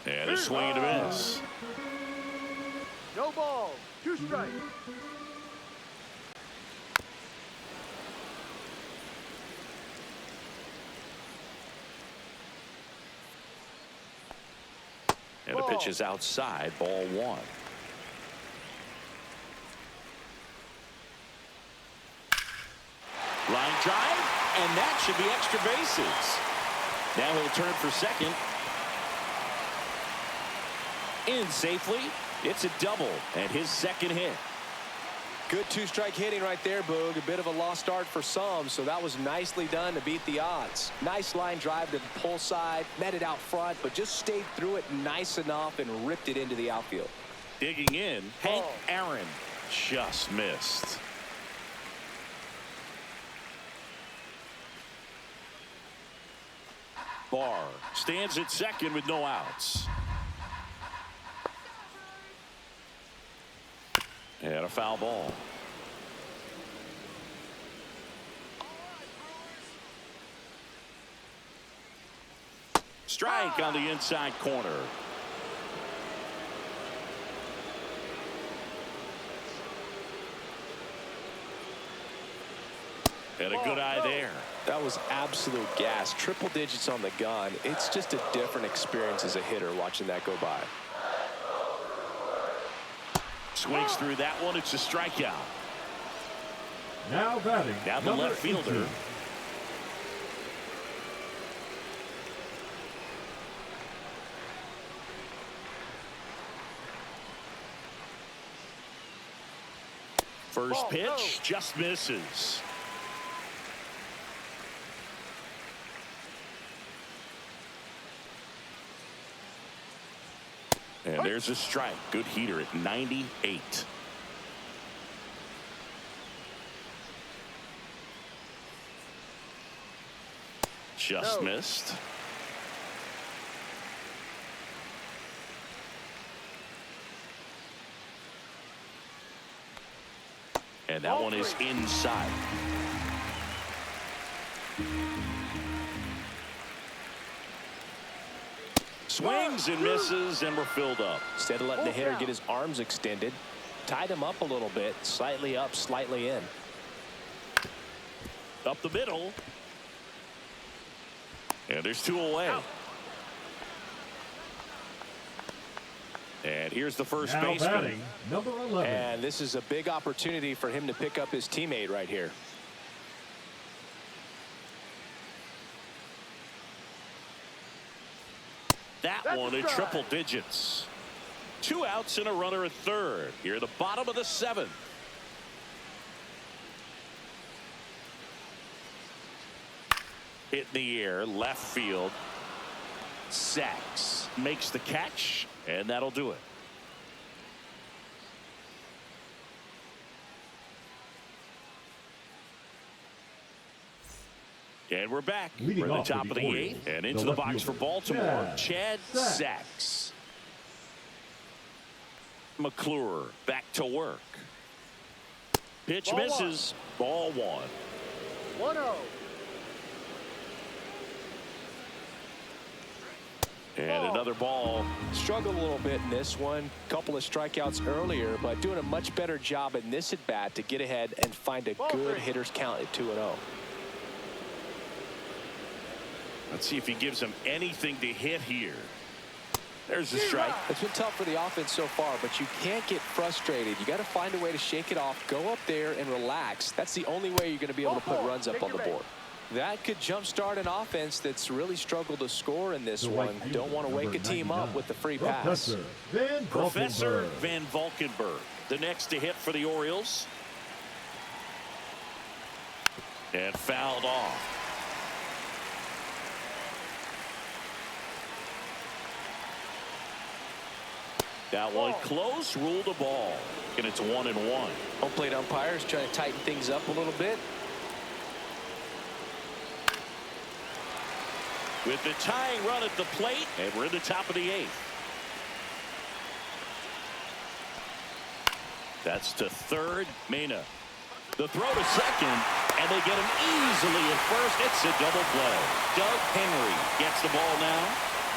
Speaker 3: And a swing and a miss.
Speaker 4: No ball, 2 strikes.
Speaker 3: And the pitch is outside, ball 1. Line drive, and that should be extra bases. Now he'll turn for second. In safely. It's a double, and his 2nd hit.
Speaker 5: Good 2-strike hitting right there, Boog. A bit of a lost start for some, so that was nicely done to beat the odds. Nice line drive to the pull side, met it out front, but just stayed through it nice enough and ripped it into the outfield.
Speaker 3: Digging in, Hank Aaron just missed. Barr stands at second with no outs. And a foul ball. Strike on the inside corner. And a good eye there.
Speaker 5: That was absolute gas. Triple digits on the gun. It's just a different experience as a hitter watching that go by.
Speaker 3: Swings through that one. It's a strikeout.
Speaker 2: Now batting.
Speaker 3: Now the left fielder.
Speaker 2: 18.
Speaker 3: First pitch just misses. And there's a strike. Good heater at 98. Just missed. And that one is inside. Swings and misses, and we're filled up.
Speaker 5: Instead of letting the hitter get his arms extended, tied him up a little bit, slightly up, slightly in.
Speaker 3: Up the middle. And there's 2 away.
Speaker 4: Out.
Speaker 3: And here's the first
Speaker 2: Now
Speaker 3: baseman.
Speaker 2: batting, number 11.
Speaker 5: And this is a big opportunity for him to pick up his teammate right here.
Speaker 3: That one at triple digits. 2 outs and a runner at third. Here at the bottom of the 7th. Hit in the air, left field. Sacks makes the catch, and that'll do it. And we're back.
Speaker 2: Leading
Speaker 3: We're at
Speaker 2: off
Speaker 3: the top
Speaker 2: for
Speaker 3: of
Speaker 2: the
Speaker 3: the
Speaker 2: Orioles,
Speaker 3: 8th. And into
Speaker 2: the
Speaker 3: the box
Speaker 2: left
Speaker 3: for
Speaker 2: fielder,
Speaker 3: Baltimore,
Speaker 2: Chad
Speaker 3: Chad Sachs. McClure back to work. Pitch
Speaker 4: Ball
Speaker 3: misses. Ball 1.
Speaker 4: 1-0.
Speaker 3: And another ball.
Speaker 5: Struggled a little bit in this one. Couple of strikeouts earlier, but doing a much better job in this at bat to get ahead and find a
Speaker 4: Ball
Speaker 5: good
Speaker 4: 3.
Speaker 5: hitter's count at 2-0.
Speaker 3: Let's see if he gives him anything to hit here. There's the strike.
Speaker 5: It's been tough for the offense so far, but you can't get frustrated. You got to find a way to shake it off, go up there and relax. That's the only way you're going to be able to put runs up on the board. That could jumpstart an offense that's really struggled to score in this one. Don't want to wake a team up with the free pass.
Speaker 3: Professor Van Valkenburg, the next to hit for the Orioles. And fouled off. That one close, ruled a ball. And it's 1-1.
Speaker 5: Home plate umpires trying to tighten things up a little bit.
Speaker 3: With the tying run at the plate, and we're in the top of the 8th. That's to third. Mena. The throw to second, and they get him easily at first. It's a double play. Doug Henry gets the ball now.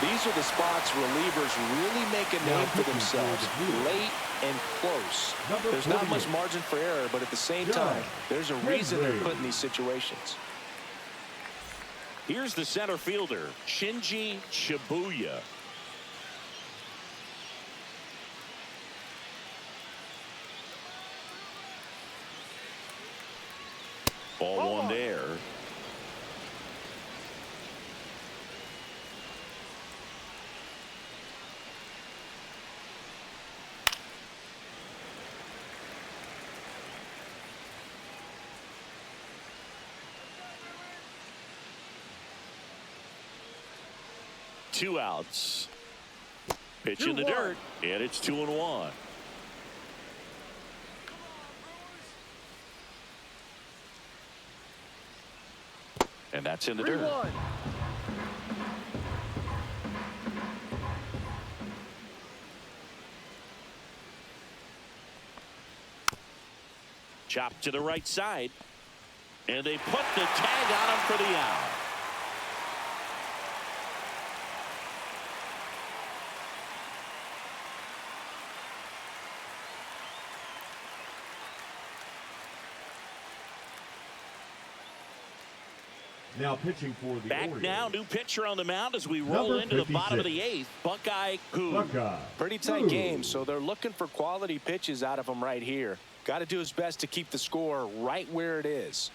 Speaker 5: These are the spots relievers really make a name for themselves. Late and close. There's not much margin for error, but at the same time, there's a reason they're put in these situations.
Speaker 3: Here's the center fielder, Shinji Shibuya. Ball 1 there. Two outs. Pitch in the dirt, and it's 2-1. And that's in the dirt.
Speaker 4: 3-1.
Speaker 3: Chopped to the right side, and they put the tag on him for the out.
Speaker 2: Now pitching for the
Speaker 3: Back
Speaker 2: Orioles.
Speaker 3: now, new pitcher on the mound as we roll
Speaker 2: Number
Speaker 3: into the bottom of
Speaker 2: 56.
Speaker 3: the 8th. Buckeye Koo.
Speaker 2: Buckeye.
Speaker 5: Pretty tight game, so they're looking for quality pitches out of him right here. Got to do his best to keep the score right where it is.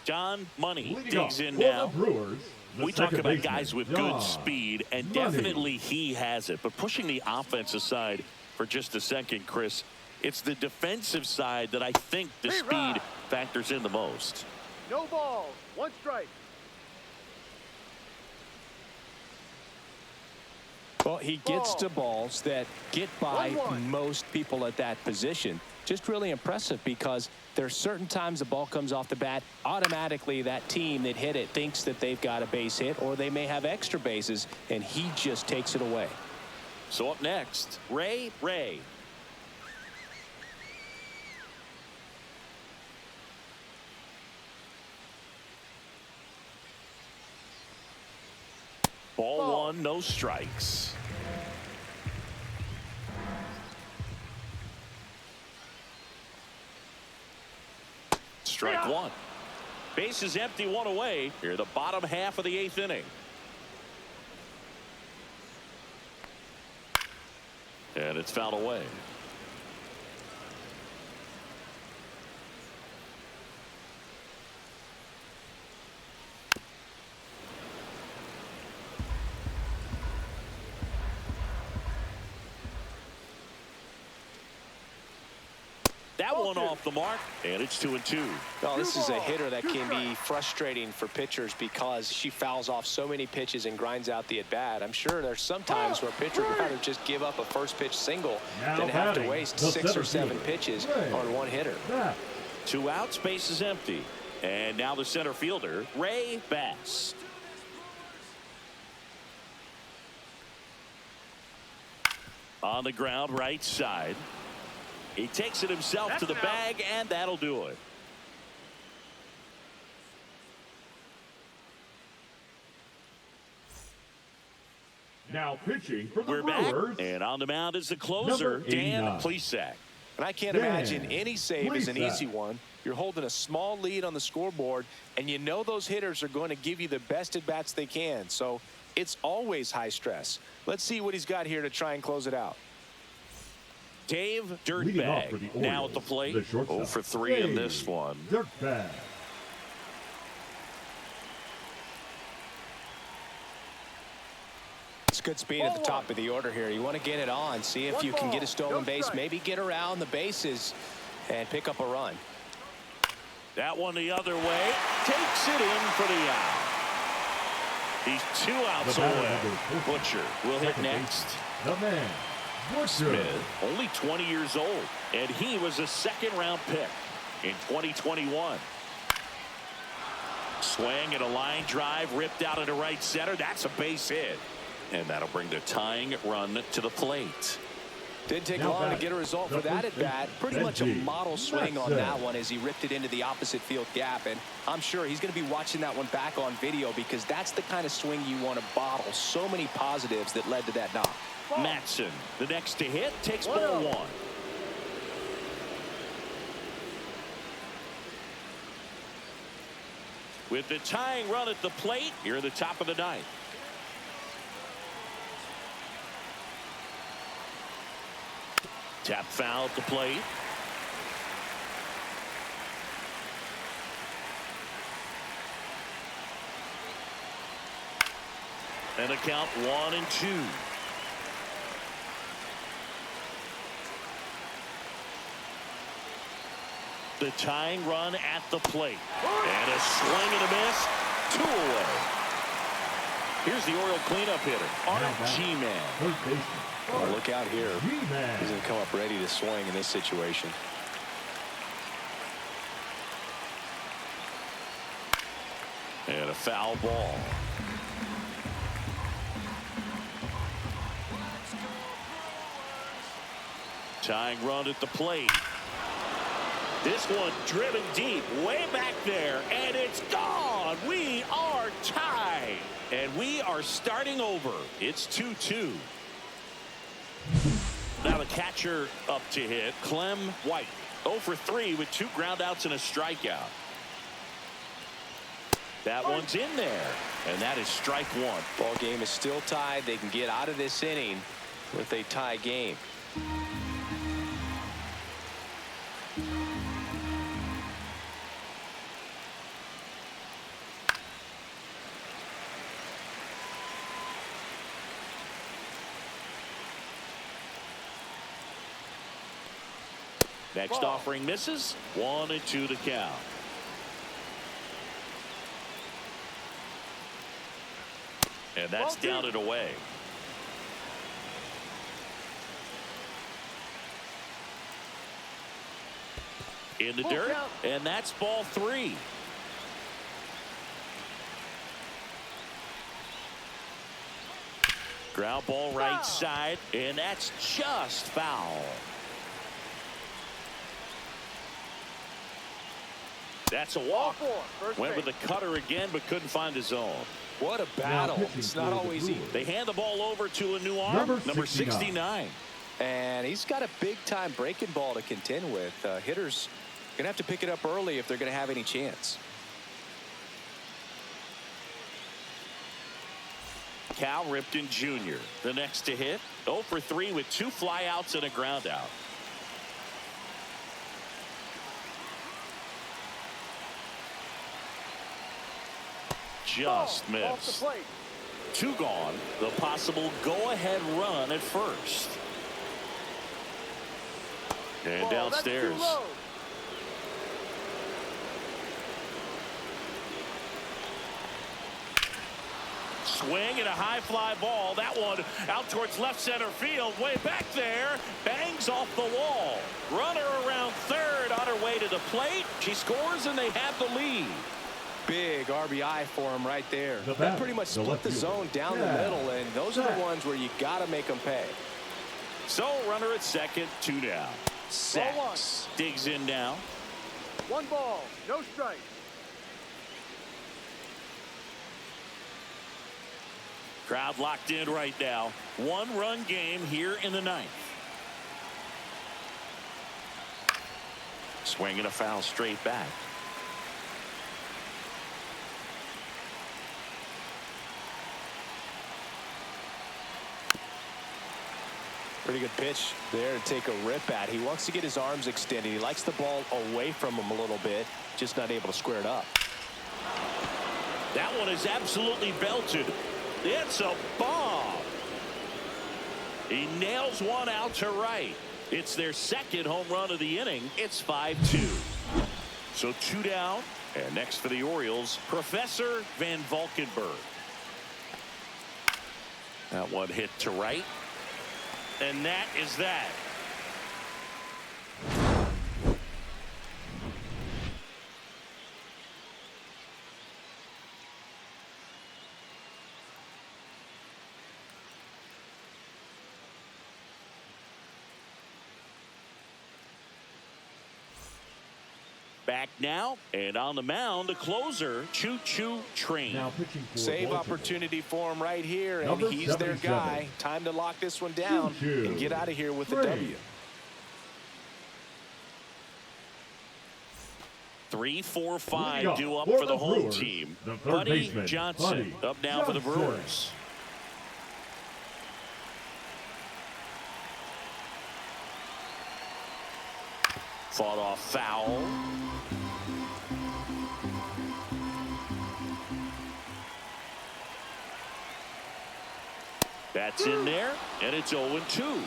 Speaker 3: John Money
Speaker 2: Leading
Speaker 3: digs
Speaker 2: off
Speaker 3: in
Speaker 2: for
Speaker 3: now.
Speaker 2: the Brewers, the
Speaker 3: We talk
Speaker 2: second
Speaker 3: about
Speaker 2: baseman,
Speaker 3: guys with
Speaker 2: John
Speaker 3: good speed, and
Speaker 2: Money.
Speaker 3: definitely he has it. But pushing the offense aside for just a second, Chris, it's the defensive side that I think the speed factors in the most.
Speaker 4: No balls. 1 strike.
Speaker 5: Well, he gets to balls that get by
Speaker 4: 1-1.
Speaker 5: most people at that position. Just really impressive because there's certain times the ball comes off the bat, automatically that team that hit it thinks that they've got a base hit or they may have extra bases, and he just takes it away.
Speaker 3: So up next, Ray. Ball 1, no strikes. Strike 1. Base is empty, 1 away. Here, the bottom half of the 8th inning. And it's fouled away. That one off the mark, and it's 2-2.
Speaker 5: Oh, this is a hitter that can be frustrating for pitchers because she fouls off so many pitches and grinds out the at-bat. I'm sure there's some times where a pitcher would rather just give up a first pitch single than have to waste 6 or 7 pitches on one hitter.
Speaker 3: 2 out, space is empty. And now the center fielder, Ray Bass. On the ground, right side. He takes it himself to the bag, and that'll do it.
Speaker 2: Now pitching for the
Speaker 3: We're
Speaker 2: Brewers.
Speaker 3: back, and on the mound is the closer, Dan
Speaker 2: 89.
Speaker 3: Plesac.
Speaker 5: And I can't
Speaker 2: Dan
Speaker 5: imagine any save is an
Speaker 2: Plesac.
Speaker 5: easy one. You're holding a small lead on the scoreboard, and you know those hitters are going to give you the best at-bats they can. So it's always high stress. Let's see what he's got here to try and close it out.
Speaker 3: Dave
Speaker 2: Leading off for the
Speaker 3: Dirtbag now
Speaker 2: Orioles,
Speaker 3: at the plate.
Speaker 2: the shortstop,
Speaker 3: 0 for 3 in
Speaker 2: Dave
Speaker 3: this one.
Speaker 2: Dirtbag.
Speaker 5: It's good speed at the top of the order here. You want to get it on, see if you can get a stolen base, maybe get around the bases and pick up a run.
Speaker 3: That one the other way. Takes it in for the out. He's 2 outs
Speaker 2: The batter
Speaker 3: away.
Speaker 2: number 40.
Speaker 3: Butcher will hit
Speaker 2: Second
Speaker 3: next.
Speaker 2: base, the man, Butcher.
Speaker 3: Smith, only 20 years old, and he was a second-round pick in 2021. Swing and a line drive ripped out into right center. That's a base hit. And that'll bring the tying run to the plate.
Speaker 5: Didn't take
Speaker 2: Now
Speaker 5: long to
Speaker 2: back,
Speaker 5: get a result
Speaker 2: the
Speaker 5: for that
Speaker 2: first
Speaker 5: at bat.
Speaker 2: base,
Speaker 5: Pretty much a
Speaker 2: Benji
Speaker 5: model swing on
Speaker 2: Matson.
Speaker 5: that one as he ripped it into the opposite field gap. And I'm sure he's going to be watching that one back on video because that's the kind of swing you want to bottle. So many positives that led to that knock.
Speaker 3: Matson, the next to hit, takes ball 1. With the tying run at the plate, here at the top of the 9th. Tap foul at the plate. And a count 1-2. The tying run at the plate. And a swing and a miss. 2 away. Here's the Oriole cleanup hitter, Art G-Man.
Speaker 2: Third baseman,
Speaker 5: Well, look out here.
Speaker 2: G-Man.
Speaker 5: He's going to come up ready to swing in this situation.
Speaker 3: And a foul ball. Tying run at the plate. This one driven deep, way back there, and it's gone. We are tied, and we are starting over. It's 2-2. Now the catcher up to hit, Clem White. 0 for 3 with 2 groundouts and a strikeout. That one's in there, and that is strike 1.
Speaker 5: Ball game is still tied. They can get out of this inning with a tie game.
Speaker 3: Next offering misses. 1-2 to count. And that's down and away. In the dirt, and that's ball 3. Ground ball right side, and that's just foul. That's a walk. Went with the cutter again, but couldn't find the zone.
Speaker 5: What a battle. It's not always easy.
Speaker 3: They hand the ball over to a new arm, number 69.
Speaker 5: And he's got a big-time breaking ball to contend with. Hitters going to have to pick it up early if they're going to have any chance.
Speaker 3: Cal Ripken Jr., the next to hit. 0 for 3 with 2 flyouts and a ground out. Just missed. 2 gone. The possible go-ahead run at first. And downstairs. Swing and a high fly ball. That one out towards left center field. Way back there. Bangs off the wall. Runner around third on her way way to the plate. She scores, and they have the lead.
Speaker 5: Big RBI for him right there. That pretty much split the zone down the middle, and those are the ones where you got to make them pay.
Speaker 3: So, runner at second, 2 down. Sacks. Digs in now.
Speaker 4: 1 ball, no strike.
Speaker 3: Crowd locked in right now. 1-run game here in the 9th. Swinging a foul straight back.
Speaker 5: Pretty good pitch there to take a rip at. He wants to get his arms extended. He likes the ball away from him a little bit, just not able to square it up.
Speaker 3: That one is absolutely belted. It's a bomb. He nails one out to right. It's their second home run of the inning. It's 5-2. So 2 down. And next for the Orioles, Professor Van Valkenburg. That one hit to right. And that is that. Back now, and on the mound, the closer, Choo Choo Train.
Speaker 2: Now pitching for
Speaker 5: Save
Speaker 2: Baltimore.
Speaker 5: opportunity for him right here, and
Speaker 2: Number
Speaker 5: he's their
Speaker 2: 77.
Speaker 5: guy. Time to lock this one down and get out of here with a W.
Speaker 3: 3, 4, 5
Speaker 2: Leading
Speaker 3: due
Speaker 2: off
Speaker 3: up
Speaker 2: for
Speaker 3: for the
Speaker 2: the
Speaker 3: home
Speaker 2: Brewers,
Speaker 3: team.
Speaker 2: the third
Speaker 3: Buddy
Speaker 2: baseman,
Speaker 3: Johnson
Speaker 2: Buddy
Speaker 3: up now for the
Speaker 2: Johnson.
Speaker 3: Brewers. Fought off foul. That's in there, and it's 0-2.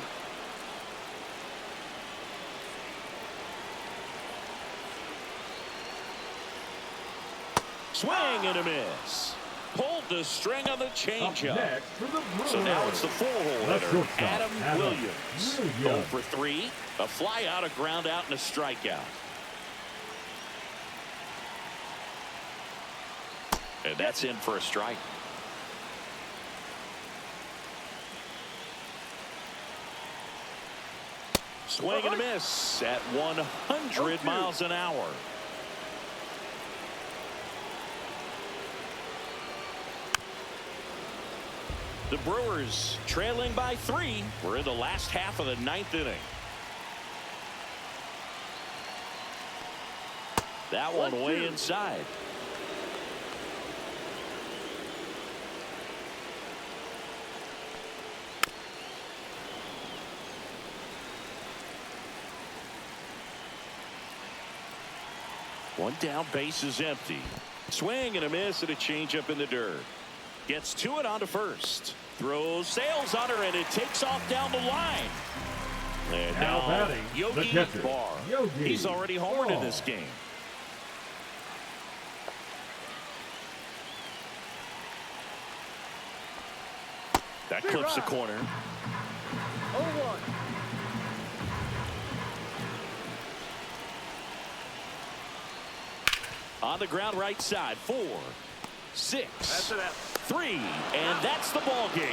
Speaker 3: Swing and a miss. Pulled the string on the
Speaker 2: Up
Speaker 3: changeup.
Speaker 2: next for the Brewers.
Speaker 3: So now it's the 4-hole
Speaker 2: That's
Speaker 3: hitter,
Speaker 2: shortstop,
Speaker 3: Adam Williams. 0
Speaker 2: Williams.
Speaker 3: for 3, a fly out, a ground out, and a strikeout. And that's in for a strike. Swing and a miss at 100 miles an hour. The Brewers trailing by 3. We're in the last half of the 9th inning. That one way inside. One down, base is empty. Swing and a miss and a changeup in the dirt. Gets to it onto first. Throws, sails on her, and it takes off down the line. And
Speaker 2: Now
Speaker 3: now
Speaker 2: batting, the
Speaker 3: Yogi
Speaker 2: catcher,
Speaker 3: Barr.
Speaker 2: Yogi
Speaker 3: He's already homered in
Speaker 2: Barr.
Speaker 3: this game. That clips the corner.
Speaker 4: 0-1.
Speaker 3: On the ground right side. 4, 6,
Speaker 4: That's it.
Speaker 3: 3, and that's the ball game.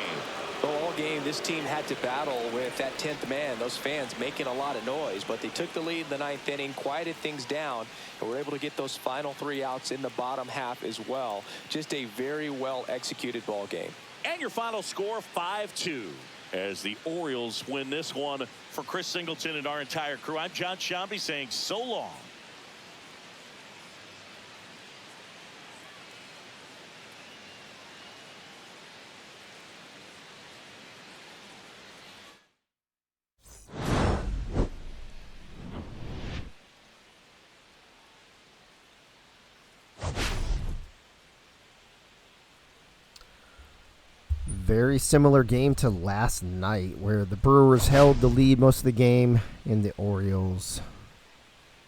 Speaker 5: All game, this team had to battle with that 10th man. Those fans making a lot of noise, but they took the lead in the 9th inning, quieted things down, and were able to get those final 3 outs in the bottom half as well. Just a very well executed ball game.
Speaker 3: And your final score, 5-2. As the Orioles win this one. For Chris Singleton and our entire crew, I'm John Shambi saying so long.
Speaker 1: Very similar game to last night, where the Brewers held the lead most of the game, and the Orioles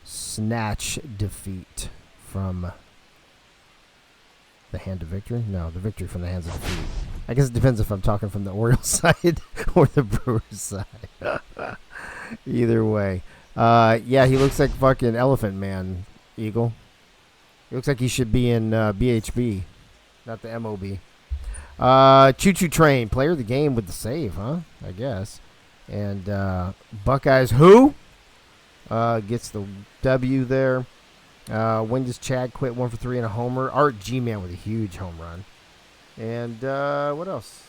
Speaker 1: snatch defeat from the hand of victory. No, the victory from the hands of defeat. I guess it depends if I'm talking from the Orioles side or the Brewers side. Either way, Yeah, he looks like fucking Elephant Man, Eagle. He looks like he should be in BHB, not the MOB. Choo Choo Train, player of the game with the save, huh? I guess. And Buckeyes who? Gets the W there. When does Chad quit? 1 for 3 and a homer. Art G-Man with a huge home run. And what else?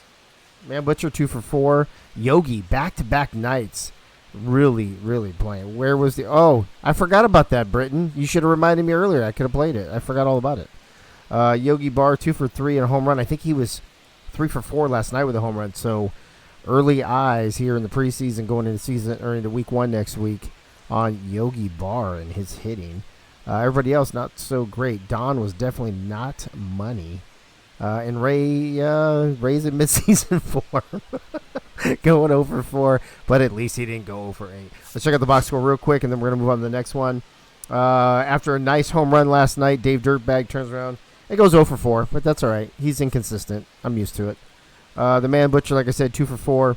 Speaker 1: Man Butcher 2 for 4. Yogi back-to-back nights. Really, really playing. Where was the... Oh, I forgot about that, Britton. You should have reminded me earlier. I could have played it. I forgot all about it. Yogi Bar 2 for 3 and a home run. I think he was 3 for 4 last night with a home run. So early eyes here in the preseason going into season or into week 1 next week on Yogi Bar and his hitting. Everybody else not so great. Don was definitely not money. And Ray's in midseason form. Going over 4, but at least he didn't go over 8. Let's check out the box score real quick, and then we're going to move on to the next one. After a nice home run last night, Dave Dirtbag turns around. It goes 0 for 4, but that's all right. He's inconsistent. I'm used to it. The Man Butcher, like I said, 2 for 4.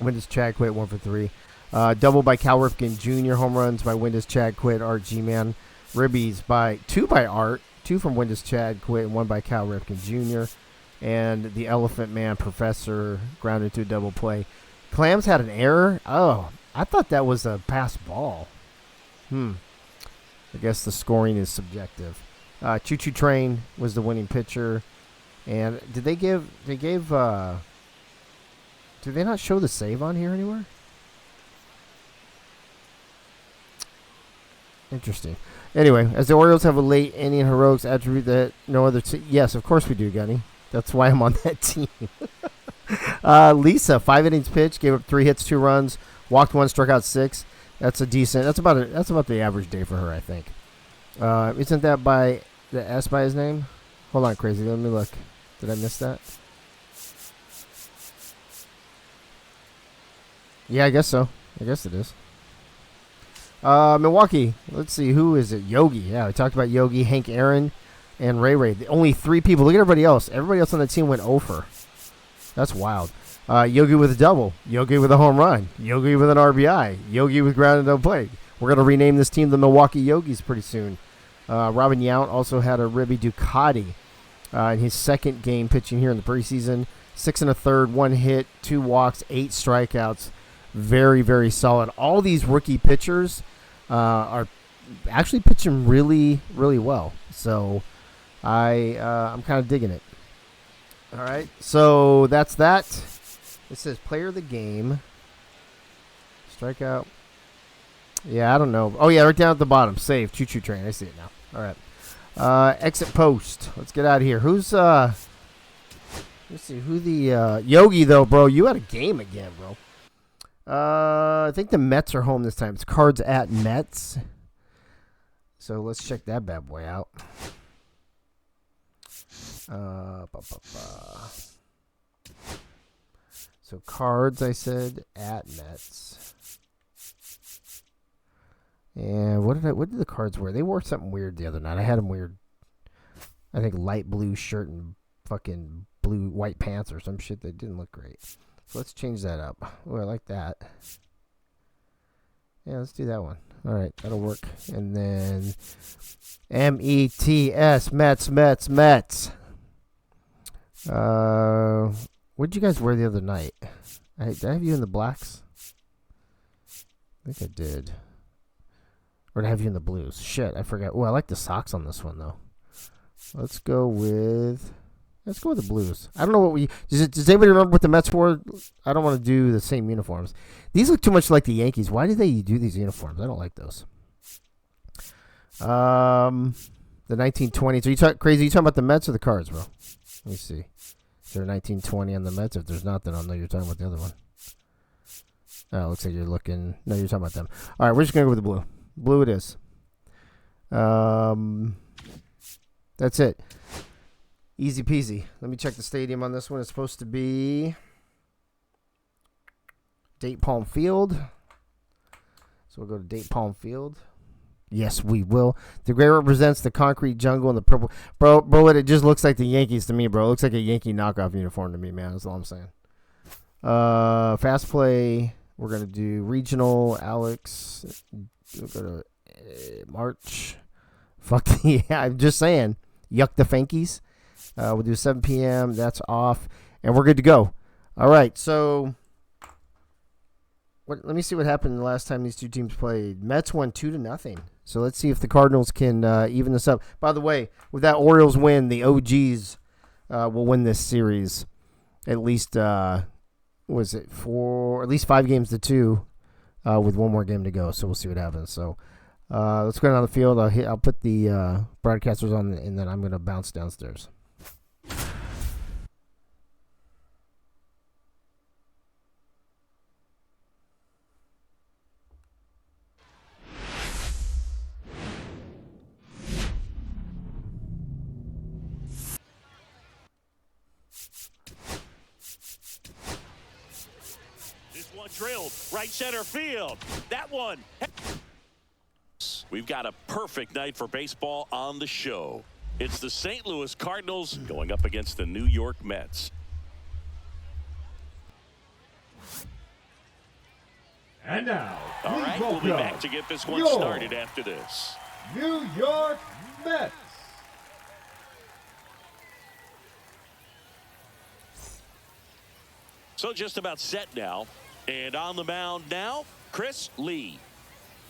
Speaker 1: Windus Chad quit, 1 for 3. Double by Cal Ripken Jr. Home runs by Windus Chad quit, Art G-Man. Ribbies by 2 by Art. 2 from Windus Chad quit, and 1 by Cal Ripken Jr. And the Elephant Man Professor grounded to a double play. Clams had an error. Oh, I thought that was a pass ball. I guess the scoring is subjective. Choo Choo Train was the winning pitcher. And did they not show the save on here anywhere? Interesting. Anyway, as the Orioles have a late inning heroics attribute that no other yes, of course we do, Gunny. That's why I'm on that team. Lisa, 5 innings pitched, gave up 3 hits, 2 runs, walked 1, struck out 6. That's a decent. That's about the average day for her, I think. Isn't that by the S by his name? Hold on, crazy. Let me look. Did I miss that? Yeah, I guess so. I guess it is. Milwaukee. Let's see. Who is it? Yogi. Yeah, we talked about Yogi, Hank Aaron, and Ray Ray. The only 3 people. Look at everybody else. Everybody else on the team went over. That's wild. Yogi with a double. Yogi with a home run. Yogi with an RBI. Yogi with grounded no play. We're going to rename this team the Milwaukee Yogis pretty soon. Robin Yount also had a Ribby Ducati in his second game pitching here in the preseason. 6 1/3, 1 hit, 2 walks, 8 strikeouts. Very, very solid. All these rookie pitchers are actually pitching really, really well. So I'm kind of digging it. All right, so that's that. It says player of the game. Strikeout. Yeah, I don't know. Oh, yeah, right down at the bottom. Save. Choo Choo Train. I see it now. All right. Exit post. Let's get out of here. Who's, let's see, who the, Yogi, though, bro. You had a game again, bro. I think the Mets are home this time. It's Cards at Mets. So let's check that bad boy out. So Cards, I said, at Mets. And what did the Cards wear? They wore something weird the other night. I had them weird. I think light blue shirt and fucking blue white pants or some shit that didn't look great. So let's change that up. Oh, I like that. Yeah, let's do that one. All right, that'll work. And then METS, Mets. What did you guys wear the other night? Did I have you in the blacks? I think I did. Or did I have you in the blues? Shit, I forgot. Oh, I like the socks on this one, though. Let's go with the blues. I don't know what does anybody remember what the Mets wore? I don't want to do the same uniforms. These look too much like the Yankees. Why do they do these uniforms? I don't like those. The 1920s. Are you crazy? Are you talking about the Mets or the Cards, bro? Let me see. Is there a 1920 on the Mets? If there's not, then I'll know you're talking about the other one. Oh, it looks like you're looking. No, you're talking about them. All right, we're just going to go with the blue. Blue it is. That's it. Easy peasy. Let me check the stadium on this one. It's supposed to be Date Palm Field. So we'll go to Date Palm Field. Yes, we will. The gray represents the concrete jungle and the purple. Bro, it just looks like the Yankees to me, bro. It looks like a Yankee knockoff uniform to me, man. That's all I'm saying. Fast play. We're going to do regional, Alex. We'll go to March. Fuck yeah, I'm just saying. Yuck the Fankies. We'll do 7 p.m. That's off. And we're good to go. All right, so let me see what happened the last time these two teams played. Mets won 2-0. So let's see if the Cardinals can even this up. By the way, with that Orioles win, the OGs will win this series. At least, was it at least 5 games to 2 with one more game to go. So we'll see what happens. So let's go down the field. I'll put the broadcasters on, and then I'm going to bounce downstairs.
Speaker 3: Drilled right center field. That one. We've got a perfect night for baseball on the show. It's the St. Louis Cardinals going up against the New York Mets.
Speaker 2: And now,
Speaker 3: all right, we'll be back to get this one started after this.
Speaker 2: New York Mets.
Speaker 3: So just about set now. And on the mound now, Chris Lee.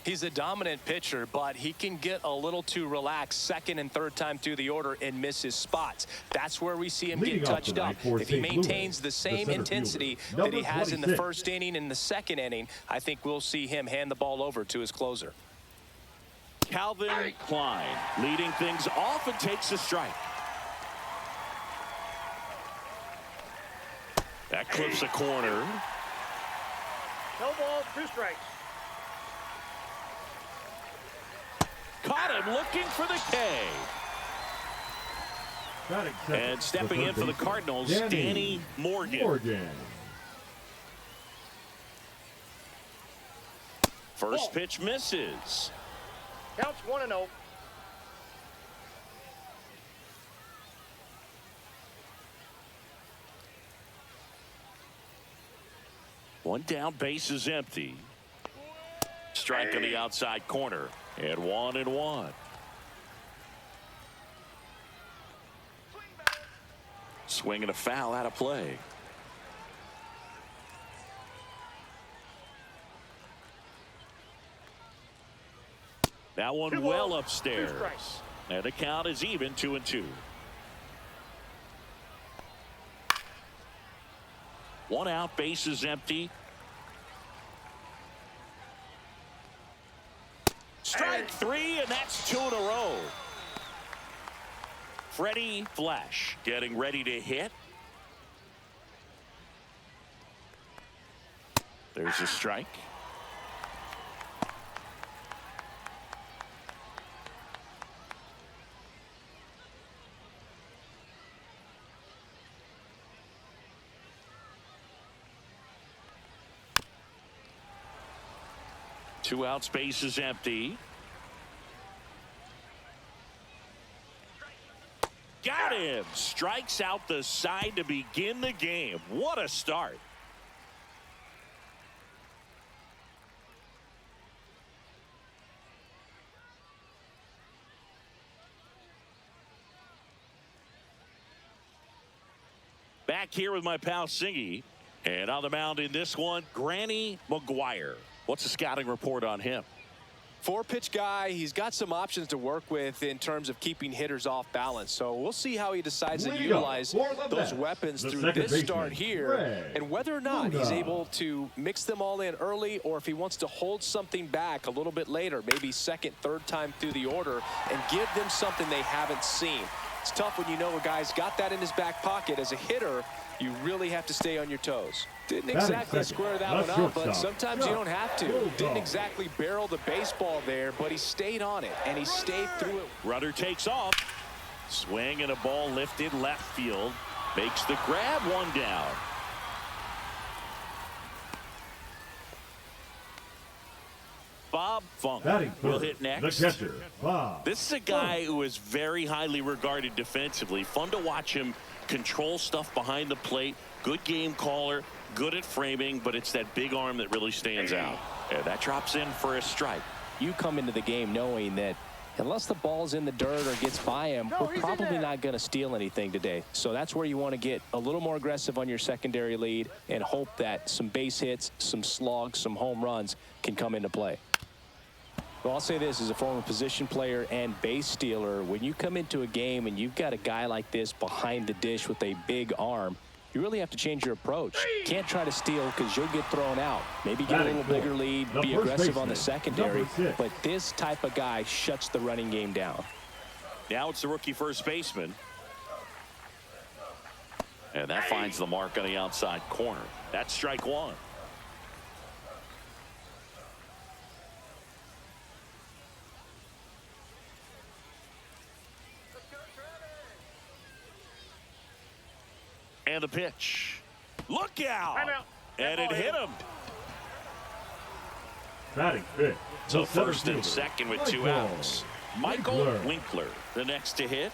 Speaker 5: He's a dominant pitcher, but he can get a little too relaxed second and third time through the order and miss his spots. That's where we see him get touched up. If he maintains the same intensity that he has in the first inning and the second inning, I think we'll see him hand the ball over to his closer.
Speaker 3: Calvin Klein leading things off and takes a strike. That clips a corner.
Speaker 4: No ball, 2 strikes.
Speaker 3: Caught him looking for the K. And stepping in for the Cardinals, Danny Morgan. First pitch misses.
Speaker 4: Counts 1-0.
Speaker 3: One down, base is empty. Strike on the outside corner, and 1-1. Swing and a foul out of play. That one well upstairs. And the count is even, 2-2. 1 out, base is empty. Strike 3, and that's 2 in a row. Freddie Flash getting ready to hit. There's a strike. Two out, space is empty. Got him. Strikes out the side to begin the game. What a start. Back here with my pal Singy. And on the mound in this one, Granny McGuire. What's the scouting report on him?
Speaker 5: 4-pitch guy. He's got some options to work with in terms of keeping hitters off balance. So we'll see how he decides to utilize those weapons through this start here, and whether or not he's able to mix them all in early, or if he wants to hold something back a little bit later, maybe second, third time through the order, and give them something they haven't seen. It's tough when you know a guy's got that in his back pocket. As a hitter, you really have to stay on your toes. Didn't exactly square that one up, but sometimes you don't have to. Didn't exactly barrel the baseball there, but he stayed on it, and he stayed through it.
Speaker 3: Runner takes off. Swing and a ball lifted left field. Makes the grab, 1 down. Bob Funk will hit next.
Speaker 2: The catcher, Bob.
Speaker 3: This is a guy who is very highly regarded defensively. Fun to watch him control stuff behind the plate. Good game caller, good at framing, but it's that big arm that really stands out. And that drops in for a strike.
Speaker 5: You come into the game knowing that unless the ball's in the dirt or gets by him, we're probably not going to steal anything today. So that's where you want to get a little more aggressive on your secondary lead and hope that some base hits, some slugs, some home runs can come into play. Well, I'll say this as a former position player and base stealer, when you come into a game and you've got a guy like this behind the dish with a big arm, you really have to change your approach. Can't try to steal because you'll get thrown out. Maybe get a little bigger lead, be aggressive on the secondary, but this type of guy shuts the running game down.
Speaker 3: Now it's the rookie first baseman. And that finds the mark on the outside corner. That's strike one. And the pitch. Look out! And it hit him.
Speaker 2: Batting fifth.
Speaker 3: So first and second with 2 outs. Michael Winkler, the next to hit.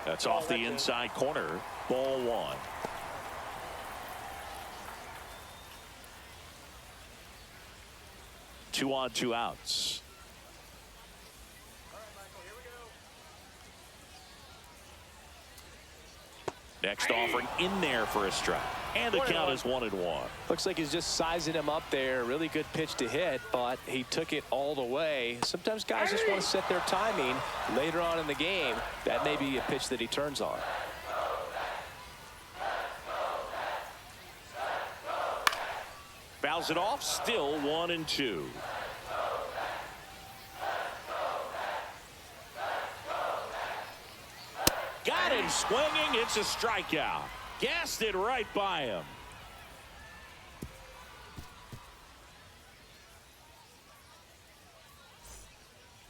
Speaker 3: That's off the inside corner. Ball 1. Two on, 2 outs. Next offering in there for a strike. And the count is 1-1.
Speaker 5: Looks like he's just sizing him up there. Really good pitch to hit, but he took it all the way. Sometimes guys just want to set their timing later on in the game. That may be a pitch that he turns on.
Speaker 3: Fouls it off. Still 1-2. Got him swinging. It's a strikeout. Gassed it right by him.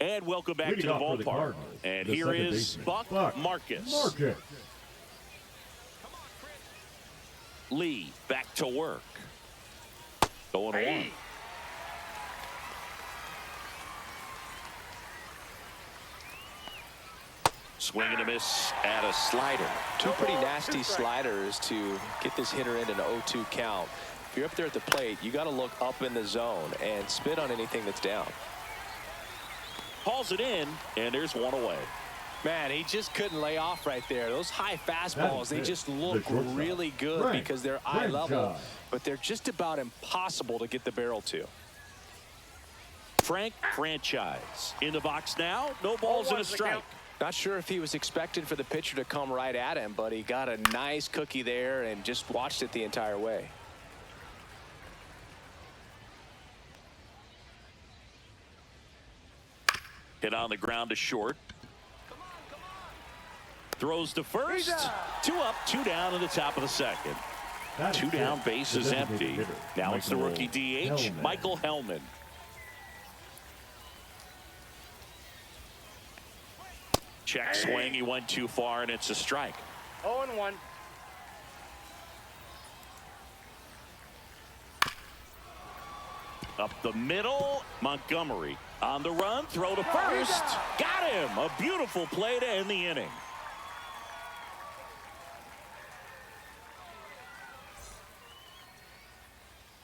Speaker 3: And welcome back to the ballpark. And here is Buck Marcus. Lee back to work. 0-1. Swing and a miss at a slider.
Speaker 5: Two pretty nasty sliders to get this hitter into an 0-2 count. If you're up there at the plate, you got to look up in the zone and spit on anything that's down.
Speaker 3: Hauls it in, and there's one away.
Speaker 5: Man, he just couldn't lay off right there. Those high fastballs, they just look really good because they're eye level, but they're just about impossible to get the barrel to.
Speaker 3: Frank Franchise in the box now. No balls and a strike.
Speaker 5: Not sure if he was expecting for the pitcher to come right at him, but he got a nice cookie there and just watched it the entire way.
Speaker 3: Hit on the ground to short. Throws to first. 2 up, 2 down in the top of the second. 2 down, base is empty. Now it's the rookie DH, Michael Hellman. Check swing. He went too far, and it's a strike.
Speaker 4: 0-1.
Speaker 3: Up the middle, Montgomery on the run. Throw to first. Got him. A beautiful play to end the inning.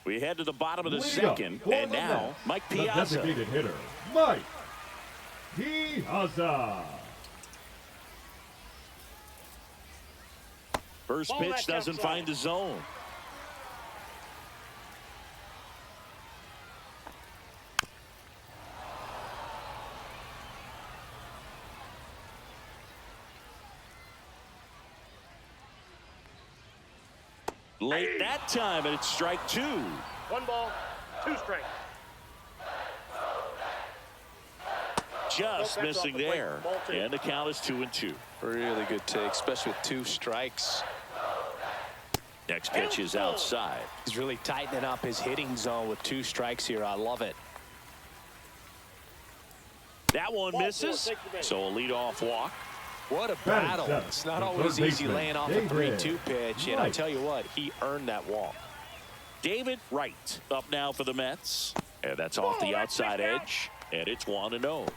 Speaker 3: We head to the bottom of the second, and now Mike Piazza.
Speaker 2: The designated hitter, Mike Piazza.
Speaker 3: First pitch doesn't find the zone. Late that time, and it's strike 2.
Speaker 4: 1 ball, 2 strikes.
Speaker 3: Just missing there, and the count is 2-2.
Speaker 5: Really good take, especially with 2 strikes.
Speaker 3: Next pitch is outside.
Speaker 5: He's really tightening up his hitting zone with 2 strikes here. I love it.
Speaker 3: That one misses, so a leadoff walk.
Speaker 5: What a battle. It's not always easy laying off a 3-2 pitch, and I tell you what, he earned that walk.
Speaker 3: David Wright up now for the Mets, and that's off the outside edge, and it's 1-0.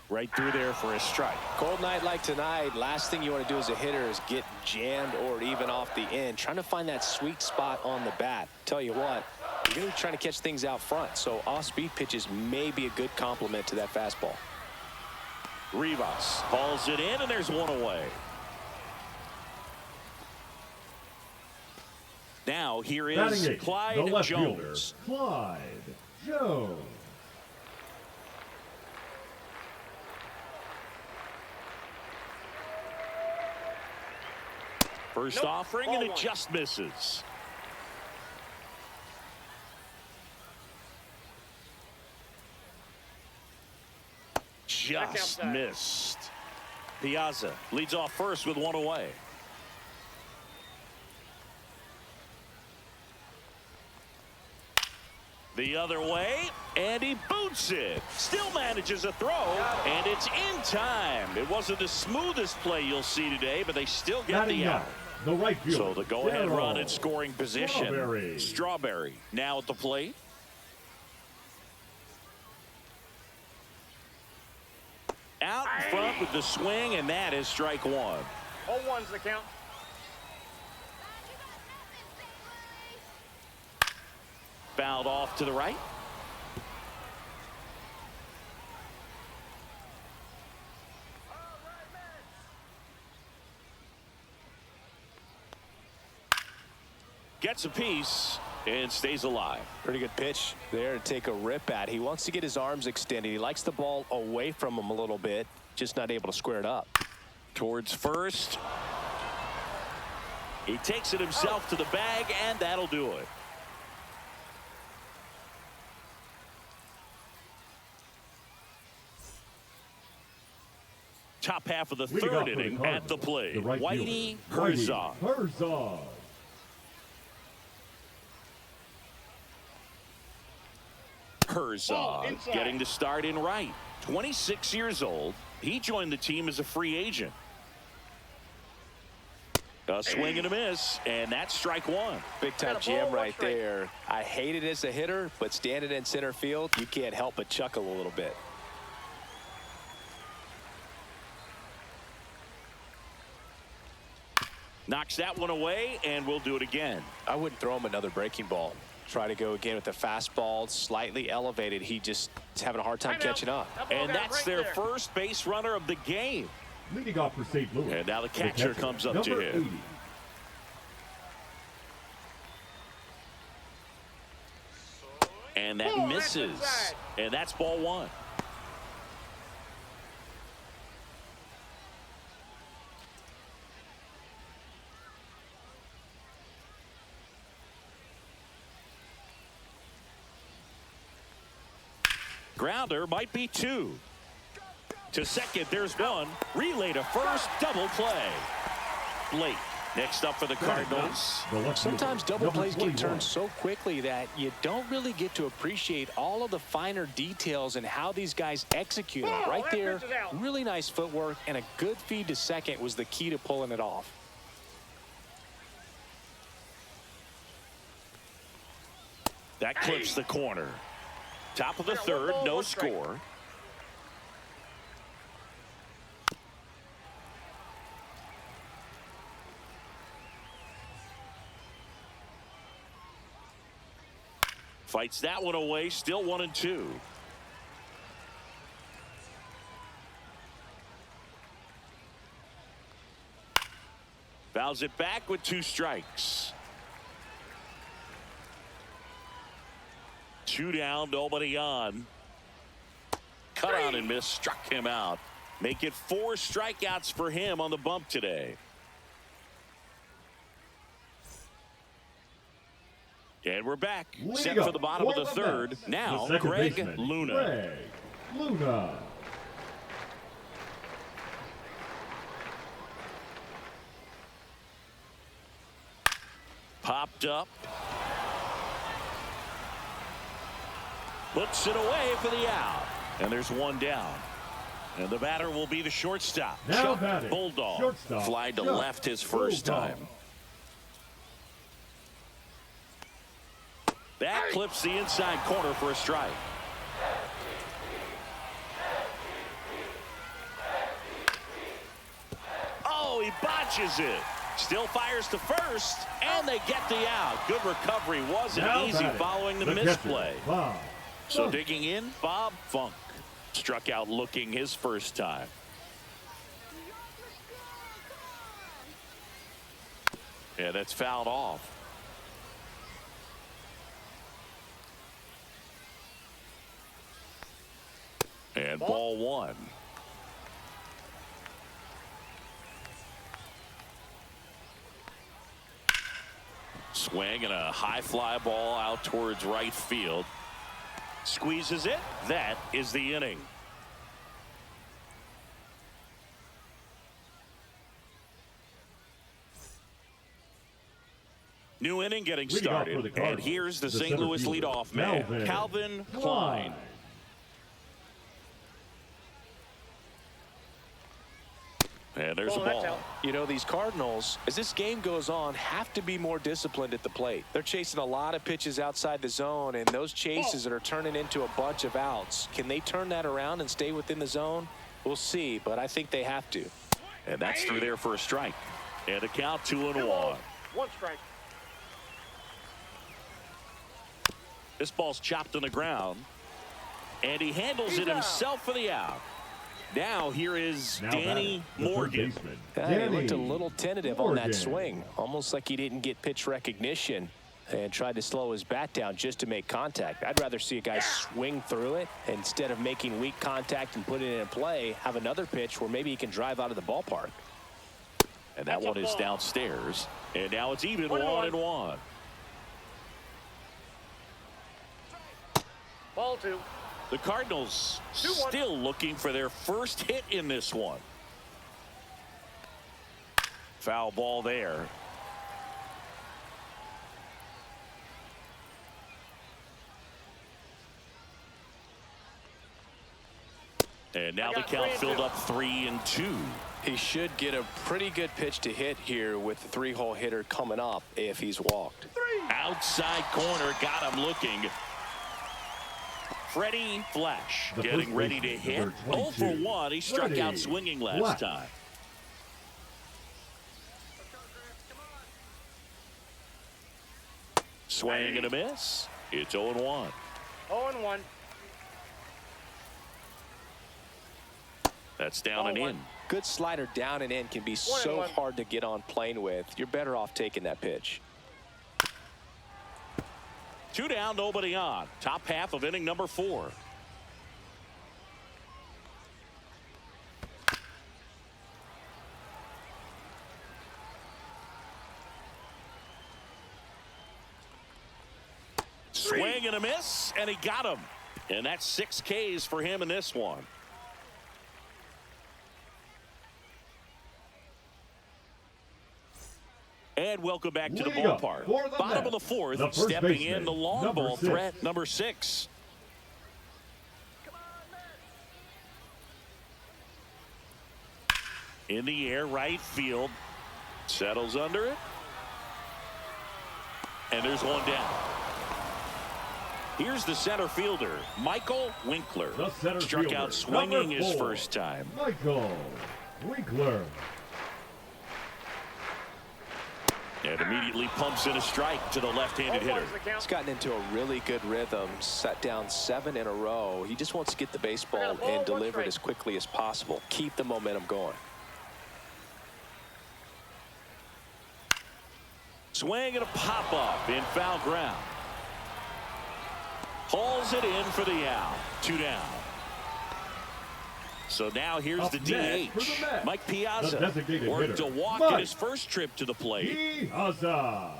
Speaker 3: Right through there for a strike.
Speaker 5: Cold night like tonight, last thing you want to do as a hitter is get jammed or even off the end. Trying to find that sweet spot on the bat. Tell you what, you're going to be trying to catch things out front, so off-speed pitches may be a good complement to that fastball.
Speaker 3: Rivas hauls it in, and there's one away. Now here is Clyde Jones.
Speaker 2: Clyde Jones.
Speaker 3: First offering, and it just misses. Just missed. Piazza leads off first with one away. The other way, and he boots it. Still manages a throw, and it's in time. It wasn't the smoothest play you'll see today, but they still get the out.
Speaker 2: The right field.
Speaker 3: So the go-ahead run in scoring position. Strawberry now at the plate. Out in front with the swing, and that is strike one.
Speaker 4: 0-1's the count.
Speaker 3: Fouled off to the right. Gets a piece and stays alive.
Speaker 5: Pretty good pitch there to take a rip at. He wants to get his arms extended. He likes the ball away from him a little bit, just not able to square it up.
Speaker 3: Towards first. He takes it himself to the bag, and that'll do it. Top half of the third inning at the plate. Whitey Herzog. Herzog getting the start in right. 26 years old. He joined the team as a free agent. A swing and a miss, and that's strike one.
Speaker 5: Big time jam right there. I hate it as a hitter, but standing in center field, you can't help but chuckle a little bit.
Speaker 3: Knocks that one away, and we'll do it again.
Speaker 5: I wouldn't throw him another breaking ball. Try to go again with the fastball, slightly elevated. He just is having a hard time catching up.
Speaker 3: And that's their first base runner of the game.
Speaker 2: Leading off for St. Louis.
Speaker 3: And now the catcher comes up to him.
Speaker 2: 80.
Speaker 3: And that misses. And that's ball one. Grounder might be two. To second, there's one. Relay to first, double play. Blake next up for the Cardinals.
Speaker 5: Sometimes double plays get turned so quickly that you don't really get to appreciate all of the finer details and how these guys execute it. Right there, really nice footwork, and a good feed to second was the key to pulling it off.
Speaker 3: That clips the corner. Top of the third, no score. Fights that one away, still 1-2. Fouls it back with 2 strikes. 2 down, nobody on. Cut on and miss, struck him out. Make it 4 strikeouts for him on the bump today. And we're back. Set for the bottom of the third. Now, Greg Luna. Popped up. Puts it away for the out. And there's 1 down. And the batter will be the shortstop.
Speaker 2: Now
Speaker 3: Chuck Bulldog. Fly to left his first time. That clips the inside corner for a strike. catches it. Still fires to first, and they get the out. Good recovery. Wasn't easy following the misplay. So digging in, Bob Funk. Struck out looking his first time. Yeah, that's fouled off. And ball one. Swing and a high fly ball out towards right field. Squeezes it. That is the inning. New inning getting started. And here's the St. Louis leadoff man, Calvin Klein. And there's a ball.
Speaker 5: You know, these Cardinals, as this game goes on, have to be more disciplined at the plate. They're chasing a lot of pitches outside the zone, and those chases that are turning into a bunch of outs. Can they turn that around and stay within the zone? We'll see, but I think they have to.
Speaker 3: And that's through there for a strike. And the count 2-1.
Speaker 4: One strike.
Speaker 3: This ball's chopped on the ground. And he handles it himself for the out. Now here is Danny Morgan.
Speaker 5: He looked a little tentative on that swing, almost like he didn't get pitch recognition and tried to slow his bat down just to make contact. I'd rather see a guy swing through it instead of making weak contact and put it in play, have another pitch where maybe he can drive out of the ballpark.
Speaker 3: And that one is downstairs. And now it's even 1-1.
Speaker 4: Ball two.
Speaker 3: The Cardinals still looking for their first hit in this one. Foul ball there. And now the count filled up 3-2.
Speaker 5: He should get a pretty good pitch to hit here with the three-hole hitter coming up if he's walked.
Speaker 3: Outside corner, got him looking. Freddie Flash getting ready to hit. 0 for 1. He struck out swinging last time. Swing and a miss. It's 0-1.
Speaker 4: 0-1.
Speaker 3: That's down and in.
Speaker 5: Good slider down and in can be so hard to get on plane with. You're better off taking that pitch.
Speaker 3: 2 down, nobody on. Top half of inning number 4. Swing and a miss, and he got him. And that's 6 Ks for him in this one. And welcome back to the ballpark. Bottom of the 4th, stepping in the long ball threat, number 6. In the air, right field. Settles under it. And there's one down. Here's the center fielder, Michael Winkler. Struck out swinging his first time.
Speaker 2: Michael Winkler.
Speaker 3: And immediately pumps in a strike to the left-handed hitter.
Speaker 5: He's gotten into a really good rhythm, set down 7 in a row. He just wants to get the baseball and deliver it as quickly as possible. Keep the momentum going.
Speaker 3: Swing and a pop-up in foul ground. Hauls it in for the out. 2 down. So now here's the DH. Mike Piazza worked a walk in his first trip to the plate.
Speaker 2: Piazza.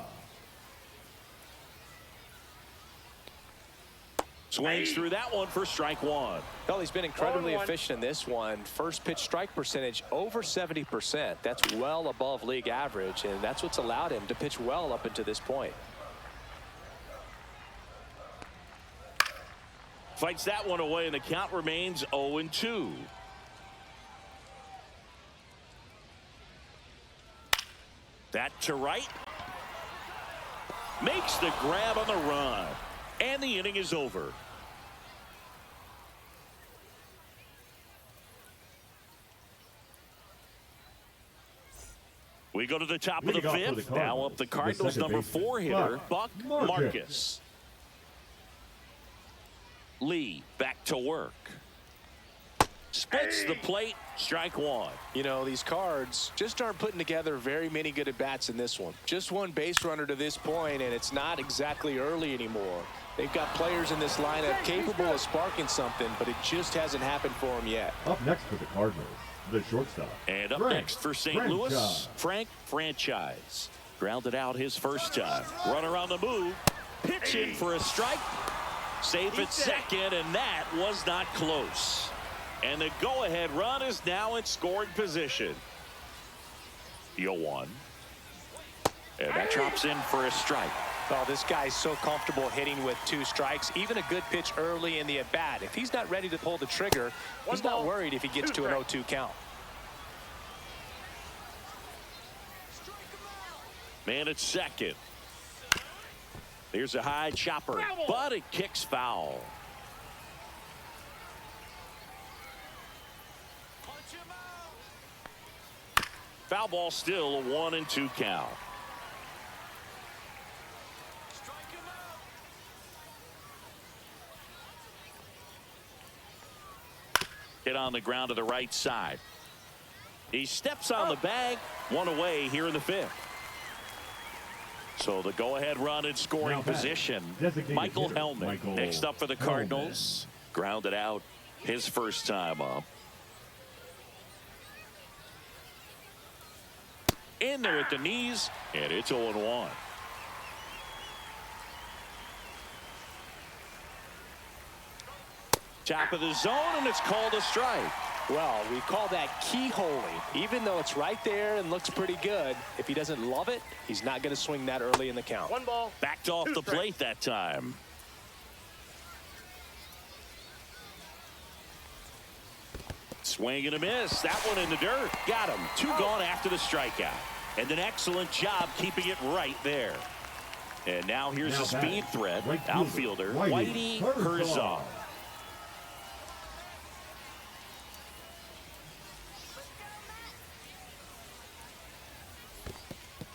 Speaker 3: Swings through that one for strike 1.
Speaker 5: Well, he's been incredibly efficient in this one. First pitch strike percentage over 70%. That's well above league average, and that's what's allowed him to pitch well up until this point.
Speaker 3: Fights that one away, and the count remains 0-2. That to right. Makes the grab on the run. And the inning is over. We go to the top of the fifth. Now up the Cardinals' number 4 hitter, Buck Marcus. Lee back to work. Splits the plate. Strike one.
Speaker 5: You know, these Cards just aren't putting together very many good at-bats in this one. Just one base runner to this point, and it's not exactly early anymore. They've got players in this lineup capable of sparking something, but it just hasn't happened for them yet.
Speaker 2: Up next for the Cardinals, the shortstop.
Speaker 3: And up next for St. Louis, Frank Franchise. Grounded out his first time. Runner on the move. Pitch in for a strike. Safe at second, and that was not close. And the go-ahead run is now in scoring position. 0-1. And that drops in for a strike.
Speaker 5: Oh, this guy's so comfortable hitting with 2 strikes. Even a good pitch early in the at-bat. If he's not ready to pull the trigger, he's not worried if he gets to an 0-2 count.
Speaker 3: Man at second. Here's a high chopper, but it kicks foul. Foul ball, still a 1-2 count. Hit on the ground to the right side. He steps on the bag. 1 away here in the 5th. So the go-ahead run in scoring position. Michael Hellman next up for the Cardinals. Grounded out his first time up. In there at the knees, and it's 0-1. Top of the zone, and it's called a strike.
Speaker 5: Well, we call that keyholing. Even though it's right there and looks pretty good, if he doesn't love it, he's not going to swing that early in the count.
Speaker 4: 1 ball.
Speaker 3: Backed off the plate that time. Swing and a miss. That one in the dirt. Got him. 2 gone after the strikeout. And an excellent job keeping it right there. And now here's a speed threat. Outfielder Whitey Herzog.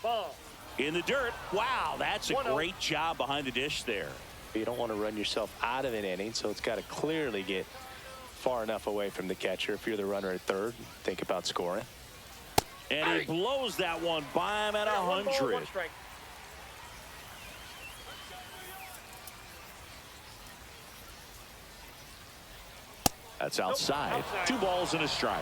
Speaker 4: Ball.
Speaker 3: In the dirt. Wow, that's a great job behind the dish there.
Speaker 5: You don't want to run yourself out of an inning, so it's got to clearly get far enough away from the catcher. If you're the runner at third, think about scoring.
Speaker 3: And he blows that one by him at 100. That's outside. 2 balls and a strike.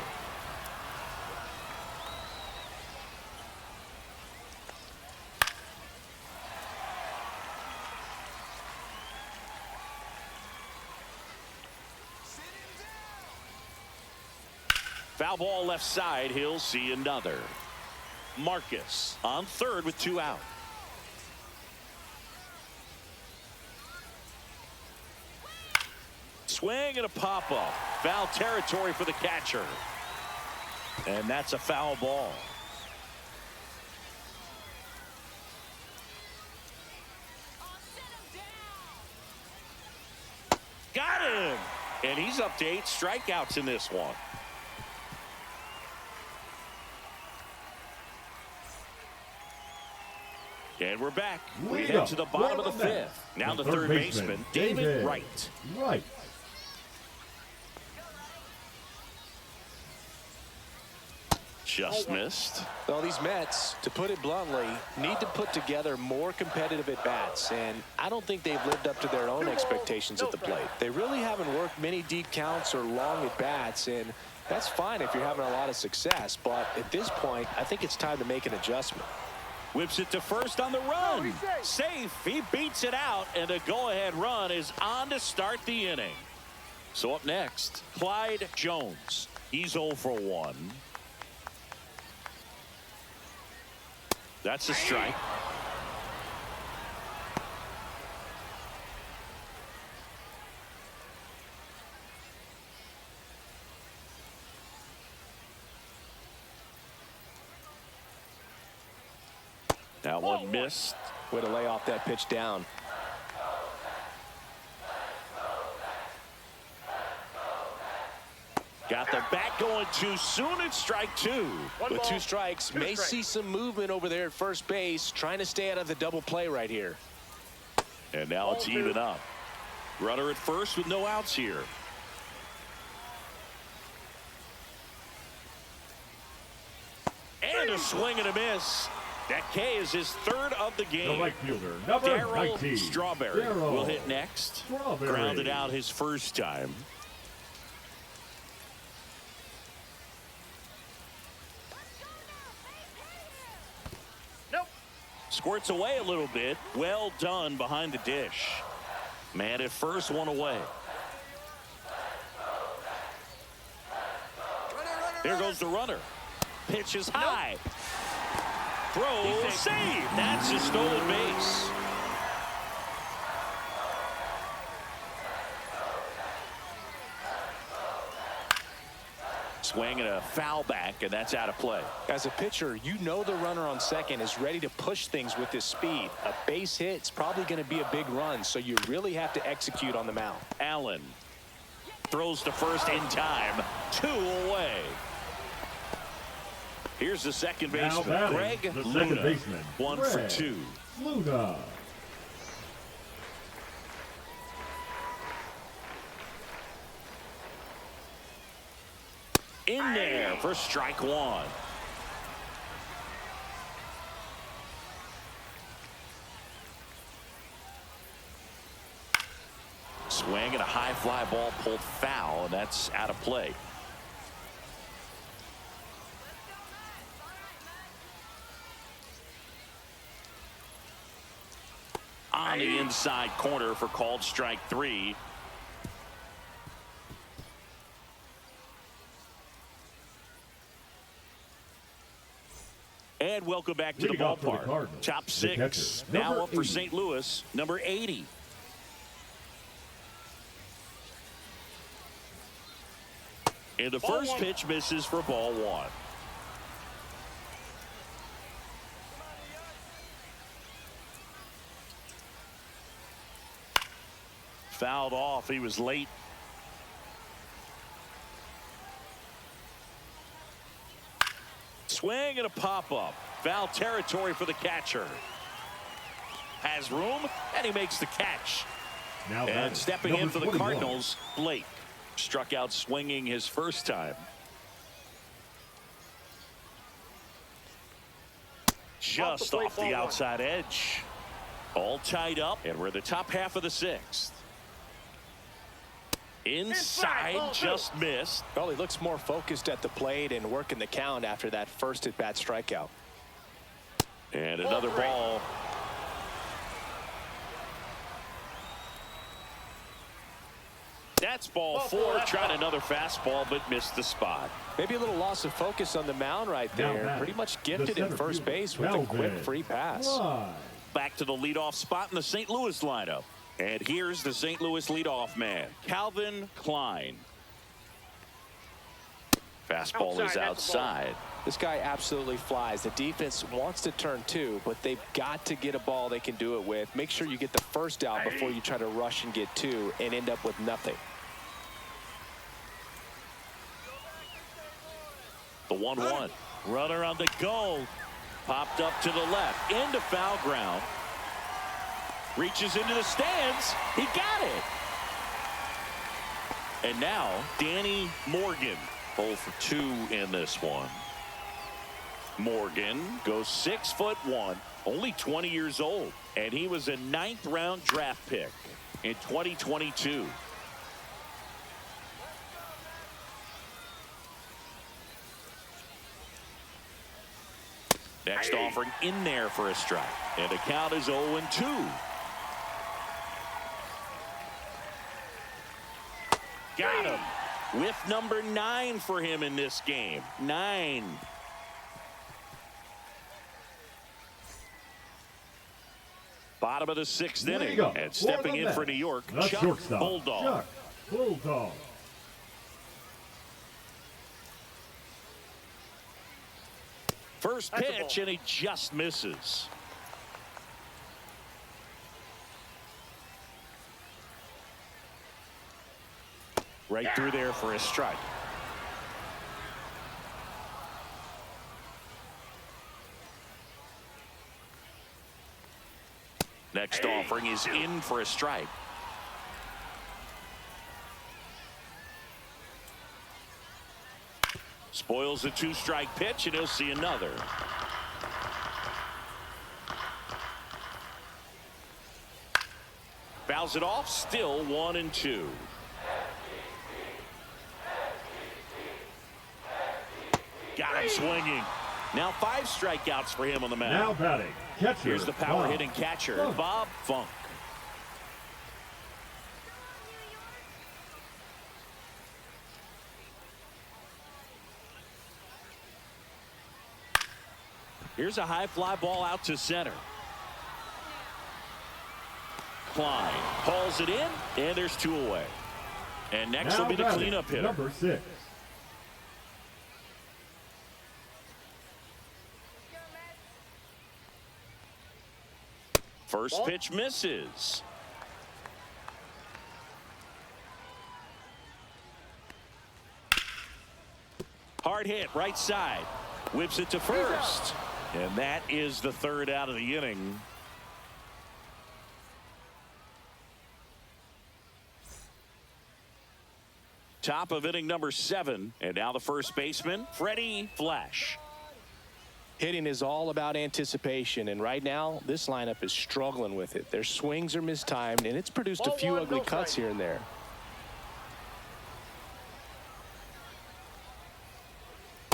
Speaker 3: Foul ball left side. He'll see another. Marcus on third with 2 out. Swing and a pop-up. Foul territory for the catcher. And that's a foul ball. Got him! And he's up to 8 strikeouts in this one. And we're back. We head to the bottom of the 5th. Now the third baseman, David Wright. Just missed.
Speaker 5: Well, these Mets, to put it bluntly, need to put together more competitive at-bats, and I don't think they've lived up to their own expectations at the plate. They really haven't worked many deep counts or long at-bats, and that's fine if you're having a lot of success, but at this point, I think it's time to make an adjustment.
Speaker 3: Whips it to first on the run. Safe. He beats it out, and the go-ahead run is on to start the inning. So up next, Clyde Jones. He's 0 for 1. That's a strike. That one missed.
Speaker 5: Way to lay off that pitch down.
Speaker 3: Got the bat going too soon. It's strike two.
Speaker 5: With 2 strikes, may see some movement over there at first base, trying to stay out of the double play right here.
Speaker 3: And now it's even up. Runner at first with no outs here. And a swing and a miss. That K is his 3rd of the game.
Speaker 2: The right fielder, number
Speaker 3: Darryl
Speaker 2: 19.
Speaker 3: Strawberry will hit next.
Speaker 2: Strawberry.
Speaker 3: Grounded out his first time.
Speaker 4: Nope.
Speaker 3: Squirts away a little bit. Well done behind the dish. Man at first, 1 away. There goes the runner. Pitch is high. Throw, save. That's a stolen base. Swing and a foul back, and that's out of play.
Speaker 5: As a pitcher, you know the runner on second is ready to push things with his speed. A base hit's probably going to be a big run, so you really have to execute on the mound.
Speaker 3: Allen throws to first in time. 2 away. Here's the second baseman, Greg
Speaker 2: the
Speaker 3: Luna.
Speaker 2: second baseman,
Speaker 3: 1 for 2.
Speaker 2: Luna.
Speaker 3: In there for strike 1. Swing and a high fly ball pulled foul, and that's out of play. On the inside corner for called strike 3. And welcome back to the ballpark. Top 6 now up for St. Louis, number 80. And the first pitch misses for ball 1. Fouled off. He was late. Swing and a pop-up. Foul territory for the catcher. Has room, and he makes the catch.
Speaker 2: Now
Speaker 3: and stepping in for the
Speaker 2: 21.
Speaker 3: Cardinals, Blake. Struck out swinging his first time. Just off the outside edge. All tied up, and we're the top half of the 6th. Inside, just missed.
Speaker 5: Well, he looks more focused at the plate and working the count after that first at-bat strikeout.
Speaker 3: And another ball. That's ball 4. Tried another fastball, but missed the spot.
Speaker 5: Maybe a little loss of focus on the mound right there. Pretty much gifted at first base with a quick free pass.
Speaker 3: Back to the leadoff spot in the St. Louis lineup. And here's the St. Louis leadoff man, Calvin Klein. Fastball is outside.
Speaker 5: This guy absolutely flies. The defense wants to turn 2, but they've got to get a ball they can do it with. Make sure you get the first out before you try to rush and get 2 and end up with nothing.
Speaker 3: The 1-1. Runner on the go. Popped up to the left. Into foul ground. Reaches into the stands. He got it. And now, Danny Morgan. 0 for 2 in this one. Morgan goes 6'1", only 20 years old. And he was a 9th round draft pick in 2022. Next offering in there for a strike. And the count is 0-2. Got him. Whiff number 9 for him in this game. 9. Bottom of the 6th inning. And stepping in for New York, Chuck Bulldog.
Speaker 2: Chuck Bulldog.
Speaker 3: First pitch, and he just misses. Right through there for a strike. Next offering is in for a strike. Spoils the 2-strike pitch, and he'll see another. Fouls it off, still 1-2. Got him swinging. Now 5 strikeouts for him on the mound.
Speaker 2: Now batting, catcher.
Speaker 3: Here's the power hitting catcher, Bob Funk. Here's a high fly ball out to center. Klein hauls it in, and there's 2 away. And next will be the cleanup hitter.
Speaker 2: Number 6.
Speaker 3: First pitch misses. Hard hit, right side. Whips it to first. And that is the 3rd out of the inning. Top of inning number 7. And now the first baseman, Freddie Flash.
Speaker 5: Hitting is all about anticipation, and right now this lineup is struggling with it. Their swings are mistimed, and it's produced a few ugly cuts here and there.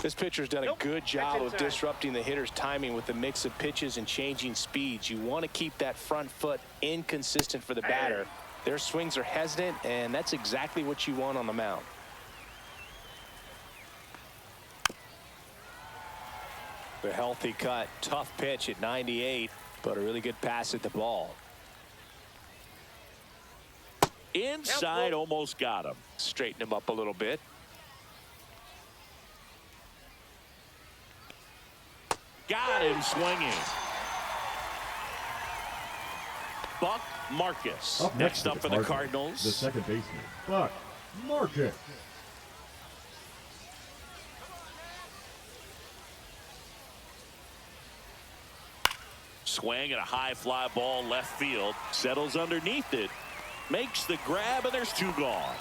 Speaker 5: This pitcher's done a good job of disrupting the hitter's timing with the mix of pitches and changing speeds. You want to keep that front foot inconsistent for the batter. Their swings are hesitant, and that's exactly what you want on the mound. A healthy cut, tough pitch at 98, but a really good pass at the ball.
Speaker 3: Inside, almost got him.
Speaker 5: Straighten him up a little bit.
Speaker 3: Got him swinging. Buck Marcus. Next up for the Cardinals.
Speaker 2: The second baseman, Buck Marcus.
Speaker 3: Swing and a high fly ball left field. Settles underneath it. Makes the grab, and there's 2 gone.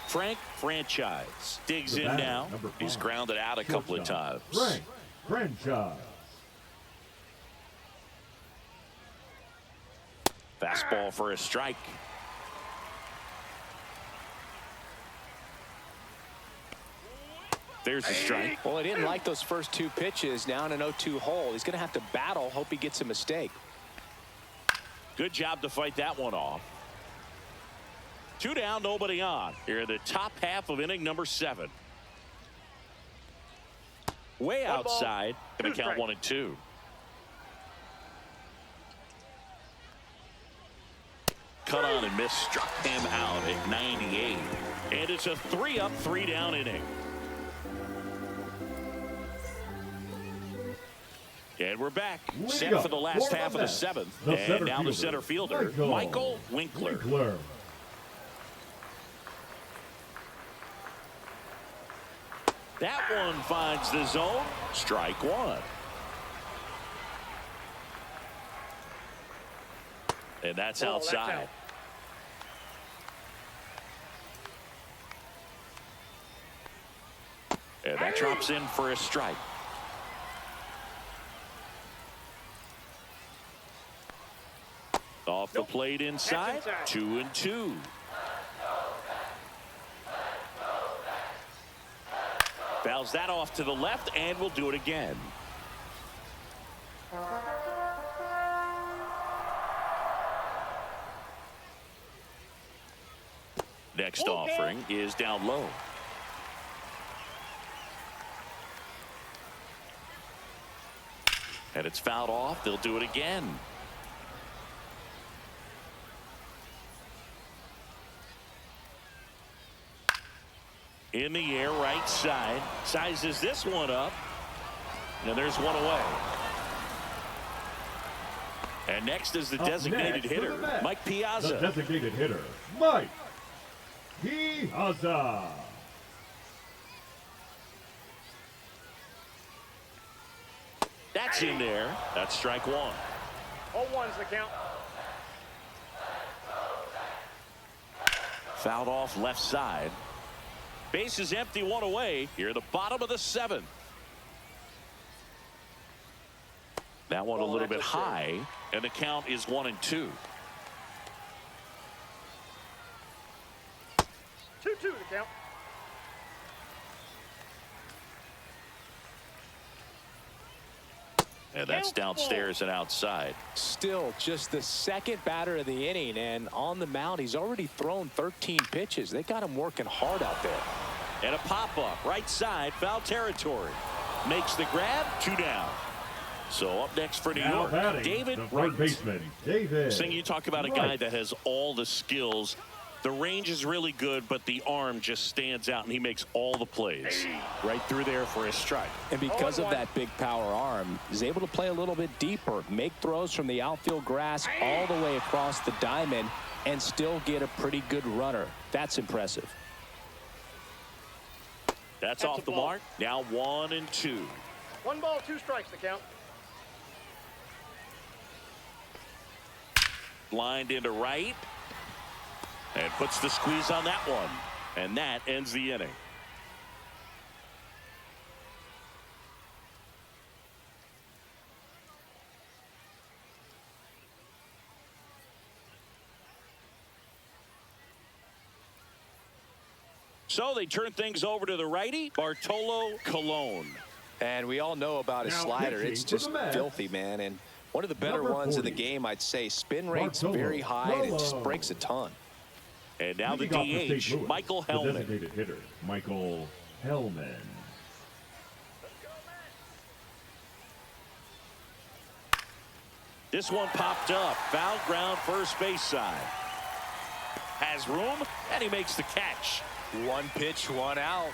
Speaker 3: Frank Franchise digs in now. He's grounded out a couple of times.
Speaker 2: Frank Franchise.
Speaker 3: Fastball for a strike. There's a strike.
Speaker 5: Well, he didn't like those first 2 pitches. Now in an 0-2 hole, he's going to have to battle. Hope he gets a mistake.
Speaker 3: Good job to fight that one off. 2 down, nobody on. Here in the top half of inning number 7. Way outside. Going to count 1-2. Cut on and miss. Struck him out at 98. And it's a 3-up, 3-down inning. And we're back, set for the last half of the 7th. And now the center fielder, Michael Winkler. That one finds the zone. Strike 1. And that's outside. And that drops in for a strike. Off the plate inside, 2-2. Fouls that off to the left, and we'll do it again. Next offering is down low. And it's fouled off. They'll do it again. In the air, right side. Sizes this one up. And there's one away. And next is the designated hitter, Mike Piazza.
Speaker 2: The designated hitter, Mike Piazza.
Speaker 3: That's in there. That's strike 1.
Speaker 4: 0-1's the count.
Speaker 3: Fouled off left side. Base is empty, one away. Here, the bottom of the 7th. That one a little bit high, and the count is 1-2.
Speaker 4: 2-2 the count.
Speaker 3: And that's downstairs and outside.
Speaker 5: Still just the second batter of the inning, and on the mound he's already thrown 13 pitches. They got him working hard out there.
Speaker 3: And a pop-up right side, foul territory. Makes the grab, 2 down. So up next for New
Speaker 2: Now
Speaker 3: York,
Speaker 2: batting,
Speaker 3: David
Speaker 2: the
Speaker 3: Wright.
Speaker 2: third baseman, David.
Speaker 3: Sing, you talk about a guy that has all the skills. The range is really good, but the arm just stands out, and he makes all the plays.
Speaker 5: Right through there for a strike. And because of that big power arm, he's able to play a little bit deeper, make throws from the outfield grass all the way across the diamond, and still get a pretty good runner. That's impressive.
Speaker 3: That's off the mark. Now 1-2.
Speaker 4: 1 ball, 2 strikes the count.
Speaker 3: Blind into right. And puts the squeeze on that one. And that ends the inning. So they turn things over to the righty, Bartolo Colon.
Speaker 5: And we all know about his
Speaker 2: Now
Speaker 5: slider.
Speaker 2: pitching
Speaker 5: It's
Speaker 2: for
Speaker 5: just
Speaker 2: the Mets,
Speaker 5: filthy, man. And one of the better
Speaker 2: number
Speaker 5: ones in the
Speaker 2: 40,
Speaker 5: game, I'd say. Spin rate's
Speaker 2: Bartolo
Speaker 5: very high, and it just
Speaker 2: Colon.
Speaker 5: breaks a ton.
Speaker 3: And now the
Speaker 2: Leading off for
Speaker 3: DH,
Speaker 2: St. Louis,
Speaker 3: Michael
Speaker 2: the
Speaker 3: Hellman.
Speaker 2: designated hitter, Michael Hellman.
Speaker 3: This one popped up. Foul ground first base side. Has room, and he makes the catch.
Speaker 5: 1 pitch, 1 out.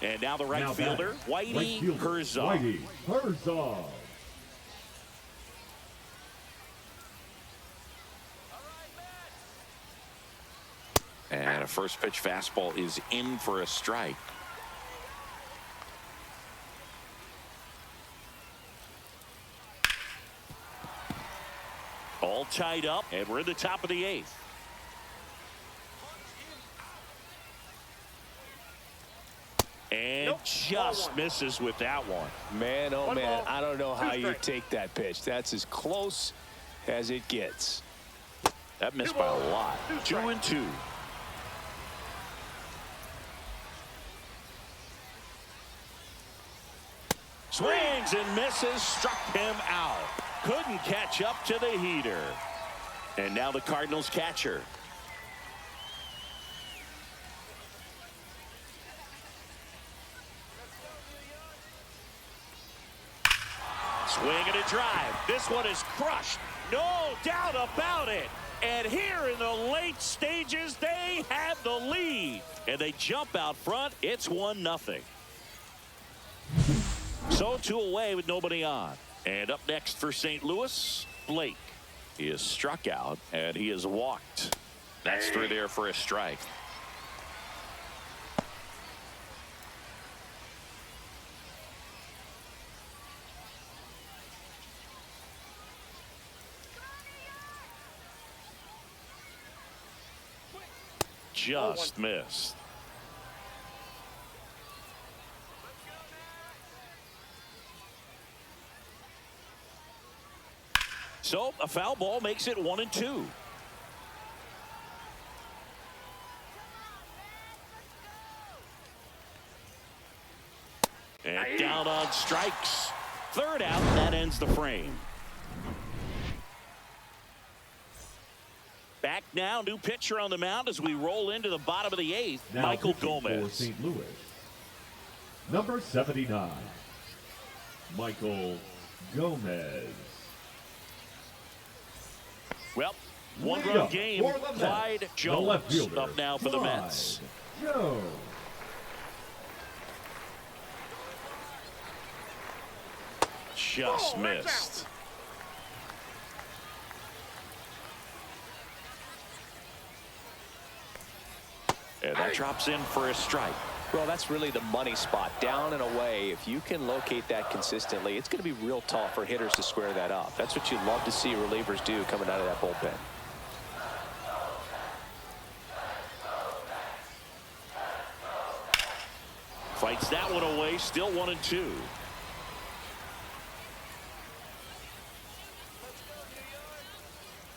Speaker 3: And now the right
Speaker 2: Now
Speaker 3: fielder,
Speaker 2: batting,
Speaker 3: Whitey
Speaker 2: fielder,
Speaker 3: Herzog.
Speaker 2: Whitey Herzog.
Speaker 3: And a first pitch fastball is in for a strike. All tied up, and we're in the top of the 8th. And just misses with that one.
Speaker 5: Man, oh
Speaker 4: 1
Speaker 5: man,
Speaker 4: ball,
Speaker 5: I don't know
Speaker 4: 2
Speaker 5: how you
Speaker 4: strikes.
Speaker 5: take that pitch. That's as close as it gets.
Speaker 3: That missed
Speaker 4: 2
Speaker 3: by a
Speaker 4: balls,
Speaker 3: lot.
Speaker 4: 2 strikes.
Speaker 3: 2-2. Swings and misses, struck him out. Couldn't catch up to the heater. And now the Cardinals catcher. Swing and a drive. This one is crushed. No doubt about it. And here in the late stages, they have the lead. And they jump out front. It's 1-0. So 2 away with nobody on. And up next for St. Louis, Blake. He is struck out, and he is walked. That's through there for a strike. Just missed. So a foul ball makes it 1-2. And down on strikes. 3rd out, that ends the frame. Back now, new pitcher on the mound as we roll into the bottom of the 8th,
Speaker 2: Now
Speaker 3: Michael
Speaker 2: pitching for
Speaker 3: Gomez.
Speaker 2: St. Louis, number 79, Michael Gomez.
Speaker 3: Well,
Speaker 2: Lead
Speaker 3: one-run
Speaker 2: up
Speaker 3: game.
Speaker 2: for the Mets,
Speaker 3: Clyde
Speaker 2: the left
Speaker 3: Jones
Speaker 2: fielder,
Speaker 3: up now for the
Speaker 2: Clyde
Speaker 3: Mets.
Speaker 2: Jones.
Speaker 3: Just missed. And that drops in for a strike.
Speaker 5: Well, that's really the money spot, down and away. If you can locate that consistently, it's going to be real tough for hitters to square that up. That's what you'd love to see relievers do coming out of that bullpen.
Speaker 3: Fights that one away, still 1-2.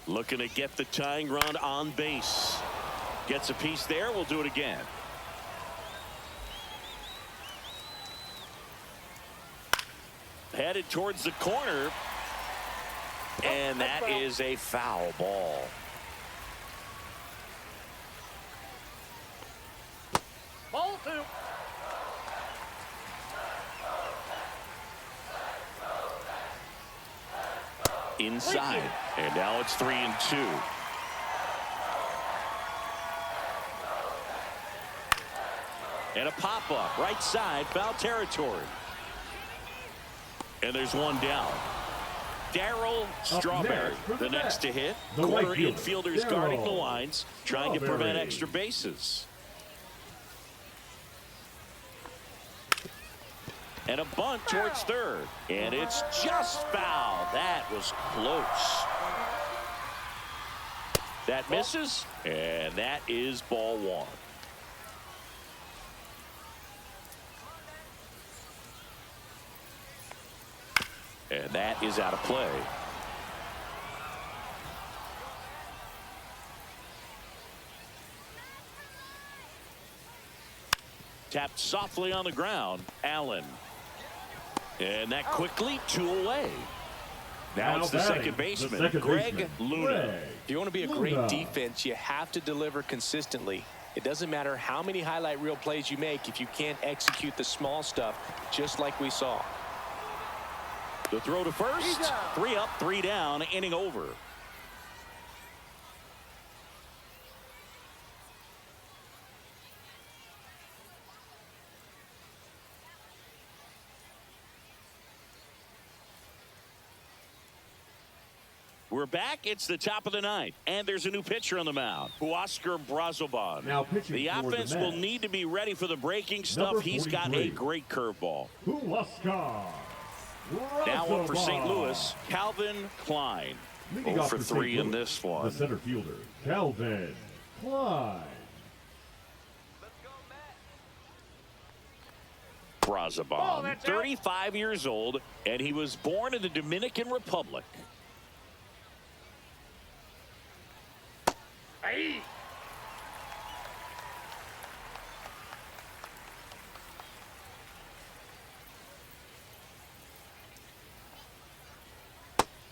Speaker 3: Looking to get the tying run on base. Gets a piece there. We'll do it again. Headed towards the corner. And that is a foul ball.
Speaker 4: Ball 2.
Speaker 3: Inside. And now it's 3-2. And a pop-up right side, foul territory. And there's one down. Darryl Strawberry, the next to hit. Corner infielders guarding the lines, trying to prevent extra bases. And a bunt towards third. And it's just foul. That was close. That misses. And that is ball 1. And that is out of play. Tapped softly on the ground. Allen. And that quickly 2 away. Now it's the second baseman, Greg Luna.
Speaker 5: If you want to be a great defense, you have to deliver consistently. It doesn't matter how many highlight reel plays you make if you can't execute the small stuff, just like we saw.
Speaker 3: The throw to first. 3 up, 3 down, inning over. We're back. It's the top of the 9th, and there's a new pitcher on the mound, Huascar Brazoban.
Speaker 2: Now pitching
Speaker 3: the
Speaker 2: for the
Speaker 3: offense will
Speaker 2: Mets,
Speaker 3: need to be ready for the breaking stuff.
Speaker 2: number
Speaker 3: He's got a
Speaker 2: 43.
Speaker 3: great curveball.
Speaker 2: Huascar
Speaker 3: Now one for St.
Speaker 2: Brazoban.
Speaker 3: Louis, Calvin Klein.
Speaker 2: Leading
Speaker 3: 0
Speaker 2: off
Speaker 3: for
Speaker 2: for
Speaker 3: 3
Speaker 2: St.
Speaker 3: in
Speaker 2: Louis,
Speaker 3: this one.
Speaker 2: The center fielder, Calvin Klein.
Speaker 3: Brazoban, 35 years old, and he was born in the Dominican Republic.
Speaker 4: Hey.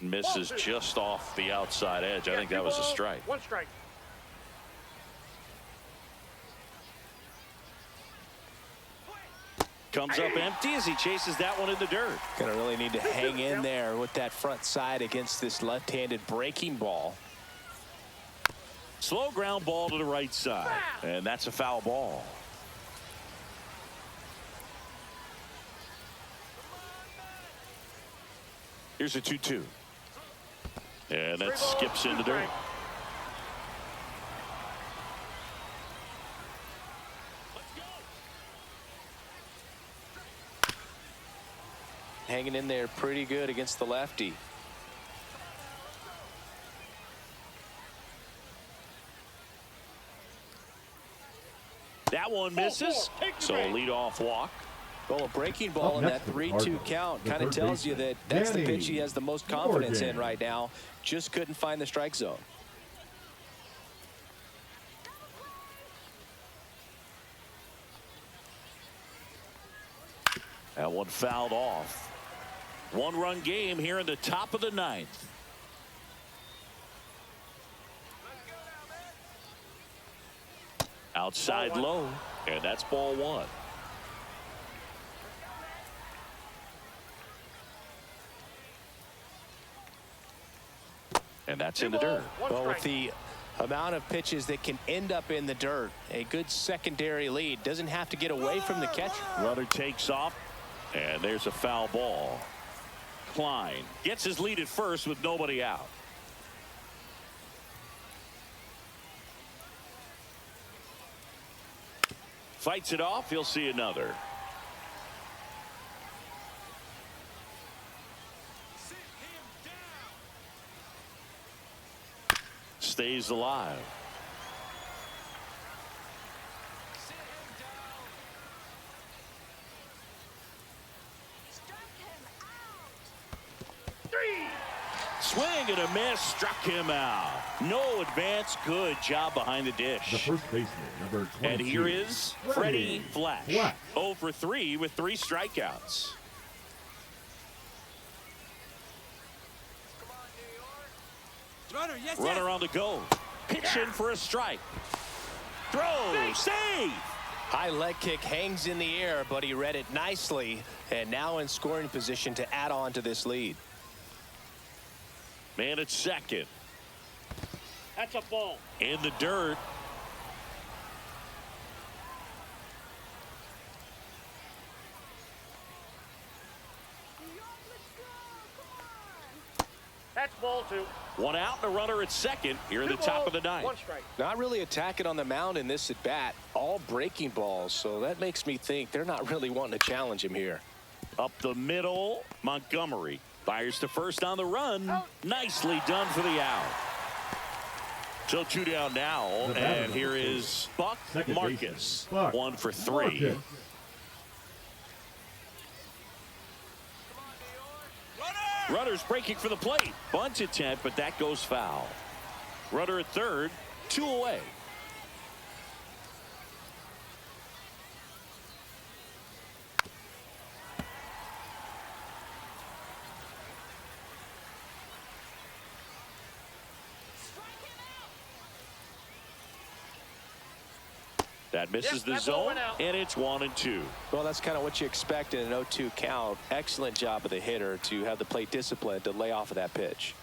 Speaker 3: Misses just off the outside edge. I think that was a strike.
Speaker 4: 1 strike.
Speaker 3: Comes up empty as he chases that one in the dirt.
Speaker 5: Gonna really need to hang in there with that front side against this left-handed breaking ball.
Speaker 3: Slow ground ball to the right side, and that's a foul ball. Here's a 2-2. And that skips into dirt.
Speaker 5: Hanging in there pretty good against the lefty.
Speaker 3: That one misses, so a leadoff walk.
Speaker 5: Well, a breaking ball in that 3-2 count kind of tells you that that's the pitch he has the most confidence in right now. Just couldn't find the strike zone.
Speaker 3: That one fouled off. 1-run game here in the top of the 9th. Outside low, and that's ball 1. And that's in the dirt.
Speaker 5: Well, with the amount of pitches that can end up in the dirt, a good secondary lead doesn't have to get away from the catcher.
Speaker 3: Runner takes off, and there's a foul ball. Klein gets his lead at first with nobody out. Fights it off. He'll see another. Stays alive. Swing and a miss, struck him out. No advance, good job behind the dish.
Speaker 2: The first baseman, number 22.
Speaker 3: And here is Freddie Flash. 0 for 3 with 3 strikeouts. Runner on the go. Pitching for a strike. Throw, save.
Speaker 5: High leg kick hangs in the air, but he read it nicely, and now in scoring position to add on to this lead.
Speaker 3: Man at second.
Speaker 4: That's a ball.
Speaker 3: In the dirt.
Speaker 4: That's ball 2.
Speaker 3: 1 out and a runner at second here in the top of the 9th.
Speaker 4: 1 strike.
Speaker 5: Not really attacking on the mound in this at bat. All breaking balls, so that makes me think they're not really wanting to challenge him here.
Speaker 3: Up the middle, Montgomery fires to first on the run. Nicely done for the out. So 2 down now, and here is Buck Marcus. 1 for 3. Runner's breaking for the plate. Bunt attempt, but that goes foul. Runner at third, 2 away. That misses the zone, and it's 1-2.
Speaker 5: Well, that's kind of what you expect in an 0-2 count. Excellent job of the hitter to have the plate discipline to lay off of that pitch.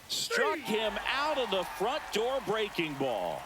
Speaker 3: Struck him out of the front door breaking ball.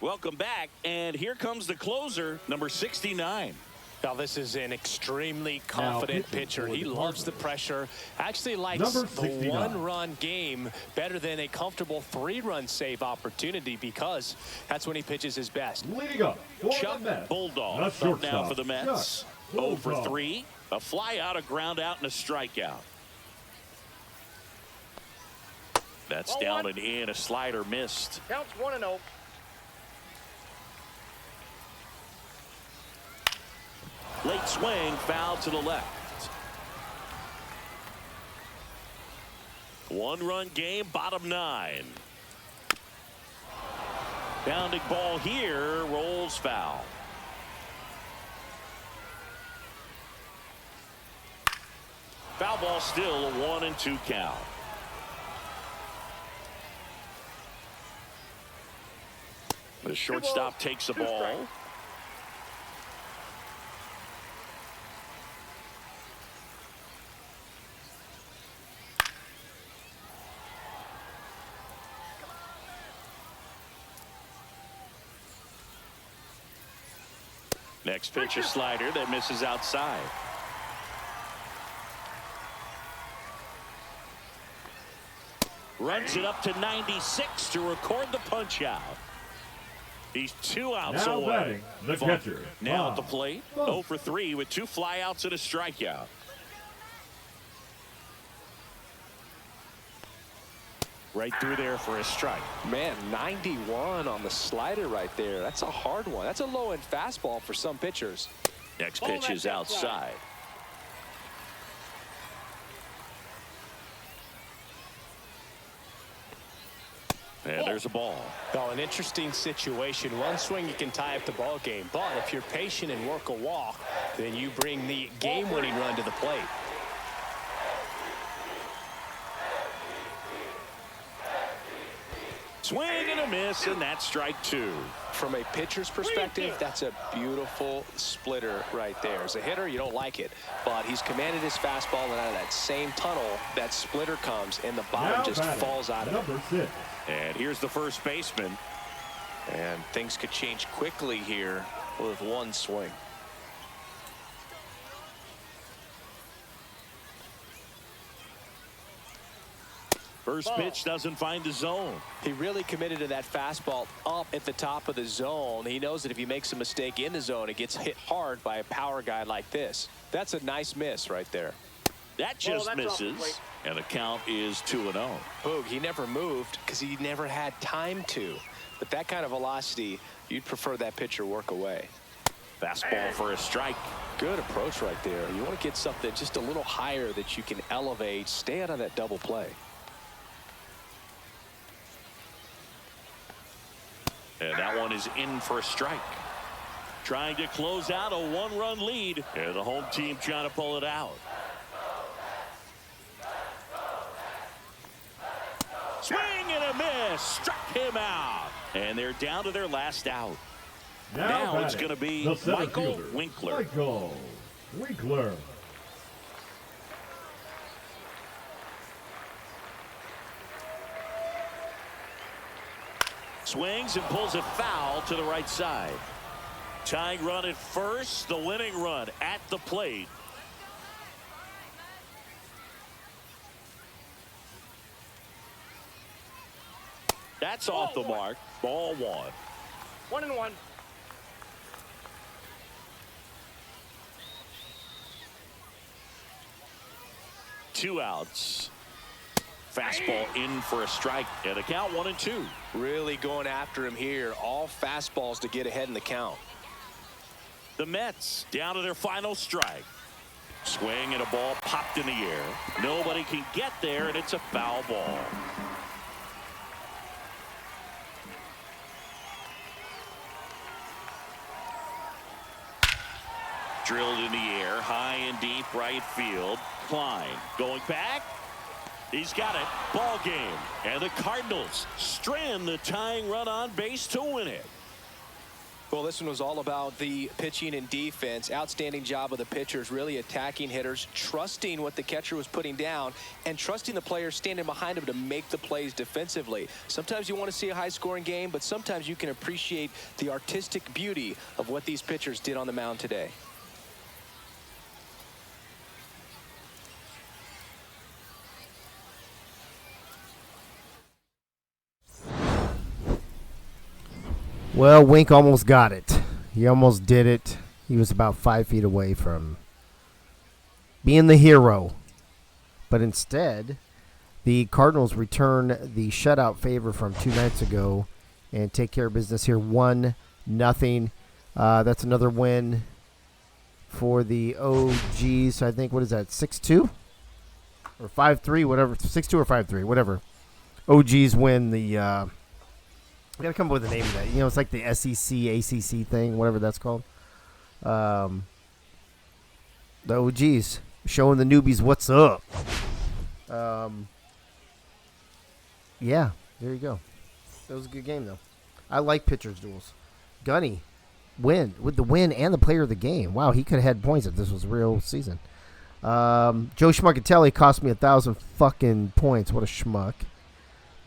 Speaker 3: Welcome back, and here comes the closer, number 69.
Speaker 5: Now, this is an extremely confident pitcher. He loves the pressure. Actually likes the 1-run game better than a comfortable 3-run save opportunity because that's when he pitches his best.
Speaker 2: Leading up for
Speaker 3: Chuck
Speaker 2: the Mets,
Speaker 3: Bulldog
Speaker 2: the
Speaker 3: up now
Speaker 2: shortstop,
Speaker 3: for the Mets.
Speaker 2: Chuck
Speaker 3: 0 for
Speaker 2: Bulldog.
Speaker 3: 3. A fly out, a ground out, and a strikeout. That's
Speaker 4: Ball
Speaker 3: down
Speaker 4: 1.
Speaker 3: and in. A slider missed.
Speaker 4: Counts 1-0.
Speaker 3: Late swing, foul to the left. 1-run game, bottom 9. Bounding ball here, rolls foul. Foul ball still, a 1-2 count. The shortstop takes the ball. Next pitch, a slider that misses outside. Runs it up to 96 to record the punch out. He's 2 outs
Speaker 2: Now
Speaker 3: away.
Speaker 2: batting, the catcher,
Speaker 3: Now at the
Speaker 2: Bob.
Speaker 3: plate, 0 for 3 with 2 flyouts and a strikeout. Right through there for a strike.
Speaker 5: Man, 91 on the slider right there. That's a hard one. That's a low-end fastball for some pitchers.
Speaker 3: Next pitch is outside. And there's a ball.
Speaker 5: Oh, an interesting situation. One swing, you can tie up the ball game. But if you're patient and work a walk, then you bring the game-winning run to the plate.
Speaker 3: Swing and a miss, and that's strike 2.
Speaker 5: From a pitcher's perspective, that's a beautiful splitter right there. As a hitter, you don't like it, but he's commanded his fastball, and out of that same tunnel, that splitter comes, and the bottom
Speaker 2: Now
Speaker 5: just
Speaker 2: batting,
Speaker 5: falls out of it.
Speaker 2: number 6.
Speaker 3: And here's the first baseman.
Speaker 5: And things could change quickly here with one swing.
Speaker 3: First pitch doesn't find the zone.
Speaker 5: He really committed to that fastball up at the top of the zone. He knows that if he makes a mistake in the zone, it gets hit hard by a power guy like this. That's a nice miss right there.
Speaker 3: That just misses, and the count is 2-0.
Speaker 5: Boog, he never moved because he never had time to. But that kind of velocity, you'd prefer that pitcher work away.
Speaker 3: Fastball for a strike.
Speaker 5: Good approach right there. You want to get something just a little higher that you can elevate. Stay out of that double play.
Speaker 3: And that one is in for a strike. Trying to close out a 1-run lead. And the home team trying to pull it out. Swing and a miss. Struck him out. And they're down to their last out. Now it's going to be Michael Winkler.
Speaker 2: Michael Winkler.
Speaker 3: Swings and pulls it foul to the right side. Tying run at first, the winning run at the plate. That's off the mark. Ball 1.
Speaker 4: 1-1.
Speaker 3: Two outs. Fastball in for a strike, and a count 1-2.
Speaker 5: Really going after him here. All fastballs to get ahead in the count.
Speaker 3: The Mets down to their final strike. Swing and a ball popped in the air. Nobody can get there, and it's a foul ball. Drilled in the air, high and deep right field. Klein going back. He's got it. Ball game. And the Cardinals strand the tying run on base to win it.
Speaker 5: Well, this one was all about the pitching and defense. Outstanding job of the pitchers, really attacking hitters, trusting what the catcher was putting down, and trusting the players standing behind him to make the plays defensively. Sometimes you want to see a high-scoring game, but sometimes you can appreciate the artistic beauty of what these pitchers did on the mound today.
Speaker 1: Well, Wink almost got it. He almost did it. He was about 5 feet away from being the hero. But instead, the Cardinals return the shutout favor from 2 nights ago and take care of business here 1-0. That's another win for the OGs. So I think, what is that, 6-2? Or 5-3, whatever. 6-2 or 5-3, whatever. OGs win the... I gotta come up with a name of that. You know, it's like the SEC, ACC thing, whatever that's called. The OGs showing the newbies what's up. Yeah, there you go. That was a good game, though. I like pitchers' duels. Gunny, win with the win and the player of the game. Wow, he could have had points if this was a real season. Joe Schmuckatelli cost me 1,000 fucking points. What a schmuck.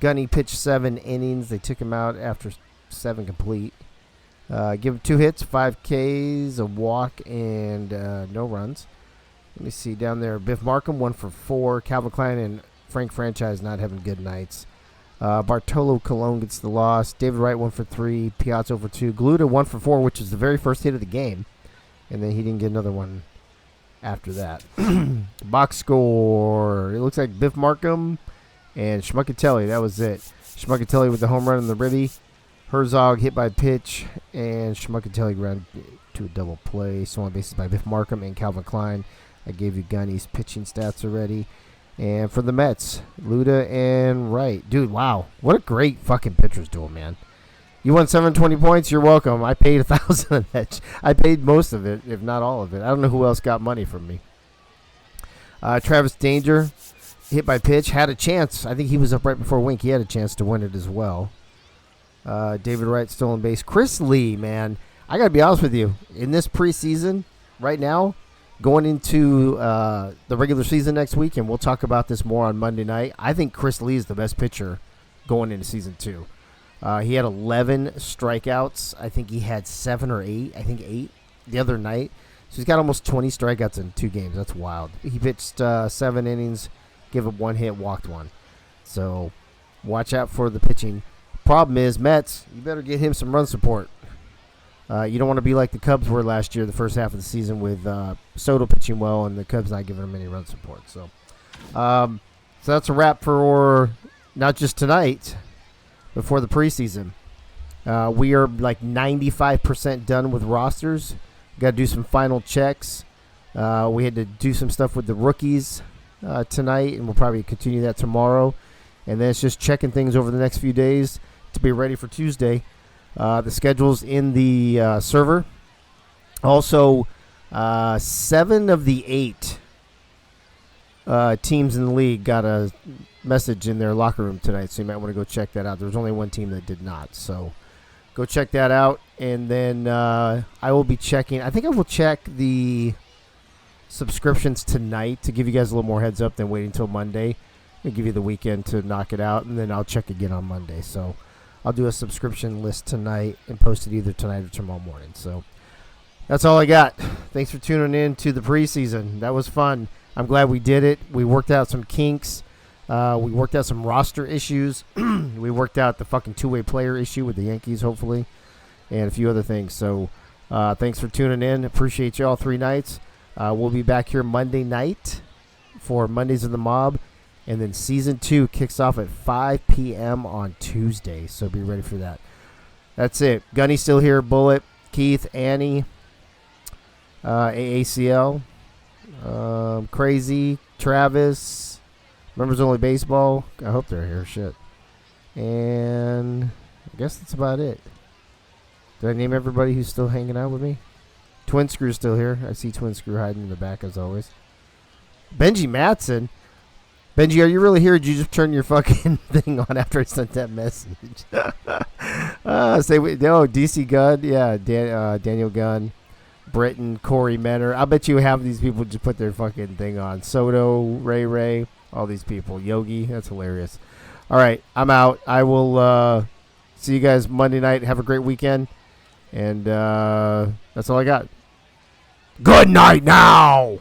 Speaker 1: Gunny pitched 7 innings. They took him out after 7 complete. Give him 2 hits, 5 Ks, a walk, and no runs. Let me see down there. Biff Markham 1 for 4. Calvin Klein and Frank Franchise not having good nights. Bartolo Colon gets the loss. David Wright 1 for 3. Piazza for 2. Gluta 1 for 4, which is the very first hit of the game, and then he didn't get another one after that. Box score. It looks like Biff Markham and Schmuckatelli, that was it. Schmuckatelli with the home run in the ribby. Herzog hit by pitch, and Schmuckatelli ground to a double play. Stolen bases by Biff Markham and Calvin Klein. I gave you Gunny's pitching stats already. And for the Mets, Luda and Wright. Dude, wow. What a great fucking pitcher's duel, man. You won 720 points? You're welcome. I paid 1,000 on that. I paid most of it, if not all of it. I don't know who else got money from me. Travis Danger, hit by pitch, had a chance. I think he was up right before Wink. He had a chance to win it as well. David Wright still on base. Chris Lee, man, I got to be honest with you. In this preseason, right now, going into the regular season next week, and we'll talk about this more on Monday night, I think Chris Lee is the best pitcher going into season 2. He had 11 strikeouts. I think he had 7 or 8. I think 8 the other night. So he's got almost 20 strikeouts in 2 games. That's wild. He pitched 7 innings. Give up 1 hit, walked 1. So watch out for the pitching. Problem is, Mets, you better get him some run support. You don't want to be like the Cubs were last year, the first half of the season, with Soto pitching well and the Cubs not giving him any run support. So that's a wrap for not just tonight, but for the preseason. We are like 95% done with rosters. Got to do some final checks. We had to do some stuff with the rookies tonight, and we'll probably continue that tomorrow. And then it's just checking things over the next few days to be ready for Tuesday. The schedule's in the server. Also, 7 of the 8 teams in the league got a message in their locker room tonight, so you might want to go check that out. There was only one team that did not, so go check that out. And then I will be checking. I think I will check the subscriptions tonight to give you guys a little more heads up than waiting until Monday. I'll give you the weekend to knock it out, and then I'll check again on Monday. So I'll do a subscription list tonight and post it either tonight or tomorrow morning. So that's all I got. Thanks for tuning in to the preseason. That was fun. I'm glad we did it. We worked out some kinks. We worked out some roster issues. We worked out the fucking two-way player issue with the Yankees, hopefully, and a few other things. So thanks for tuning in. Appreciate you all 3 nights. We'll be back here Monday night for Mondays in the Mob. And then Season 2 kicks off at 5 p.m. on Tuesday. So be ready for that. That's it. Gunny's still here. Bullet, Keith, Annie, AACL, Crazy, Travis, Members Only Baseball. I hope they're here. Shit. And I guess that's about it. Did I name everybody who's still hanging out with me? Twin Screw's still here. I see Twin Screw hiding in the back as always. Benji Matson. Benji, are you really here? Or did you just turn your fucking thing on after I sent that message? DC Gunn. Yeah, Daniel Gunn. Britton, Corey Menner. I bet you half of these people just put their fucking thing on. Soto, Ray, all these people. Yogi, that's hilarious. All right, I'm out. I will see you guys Monday night. Have a great weekend. And that's all I got. Good night now.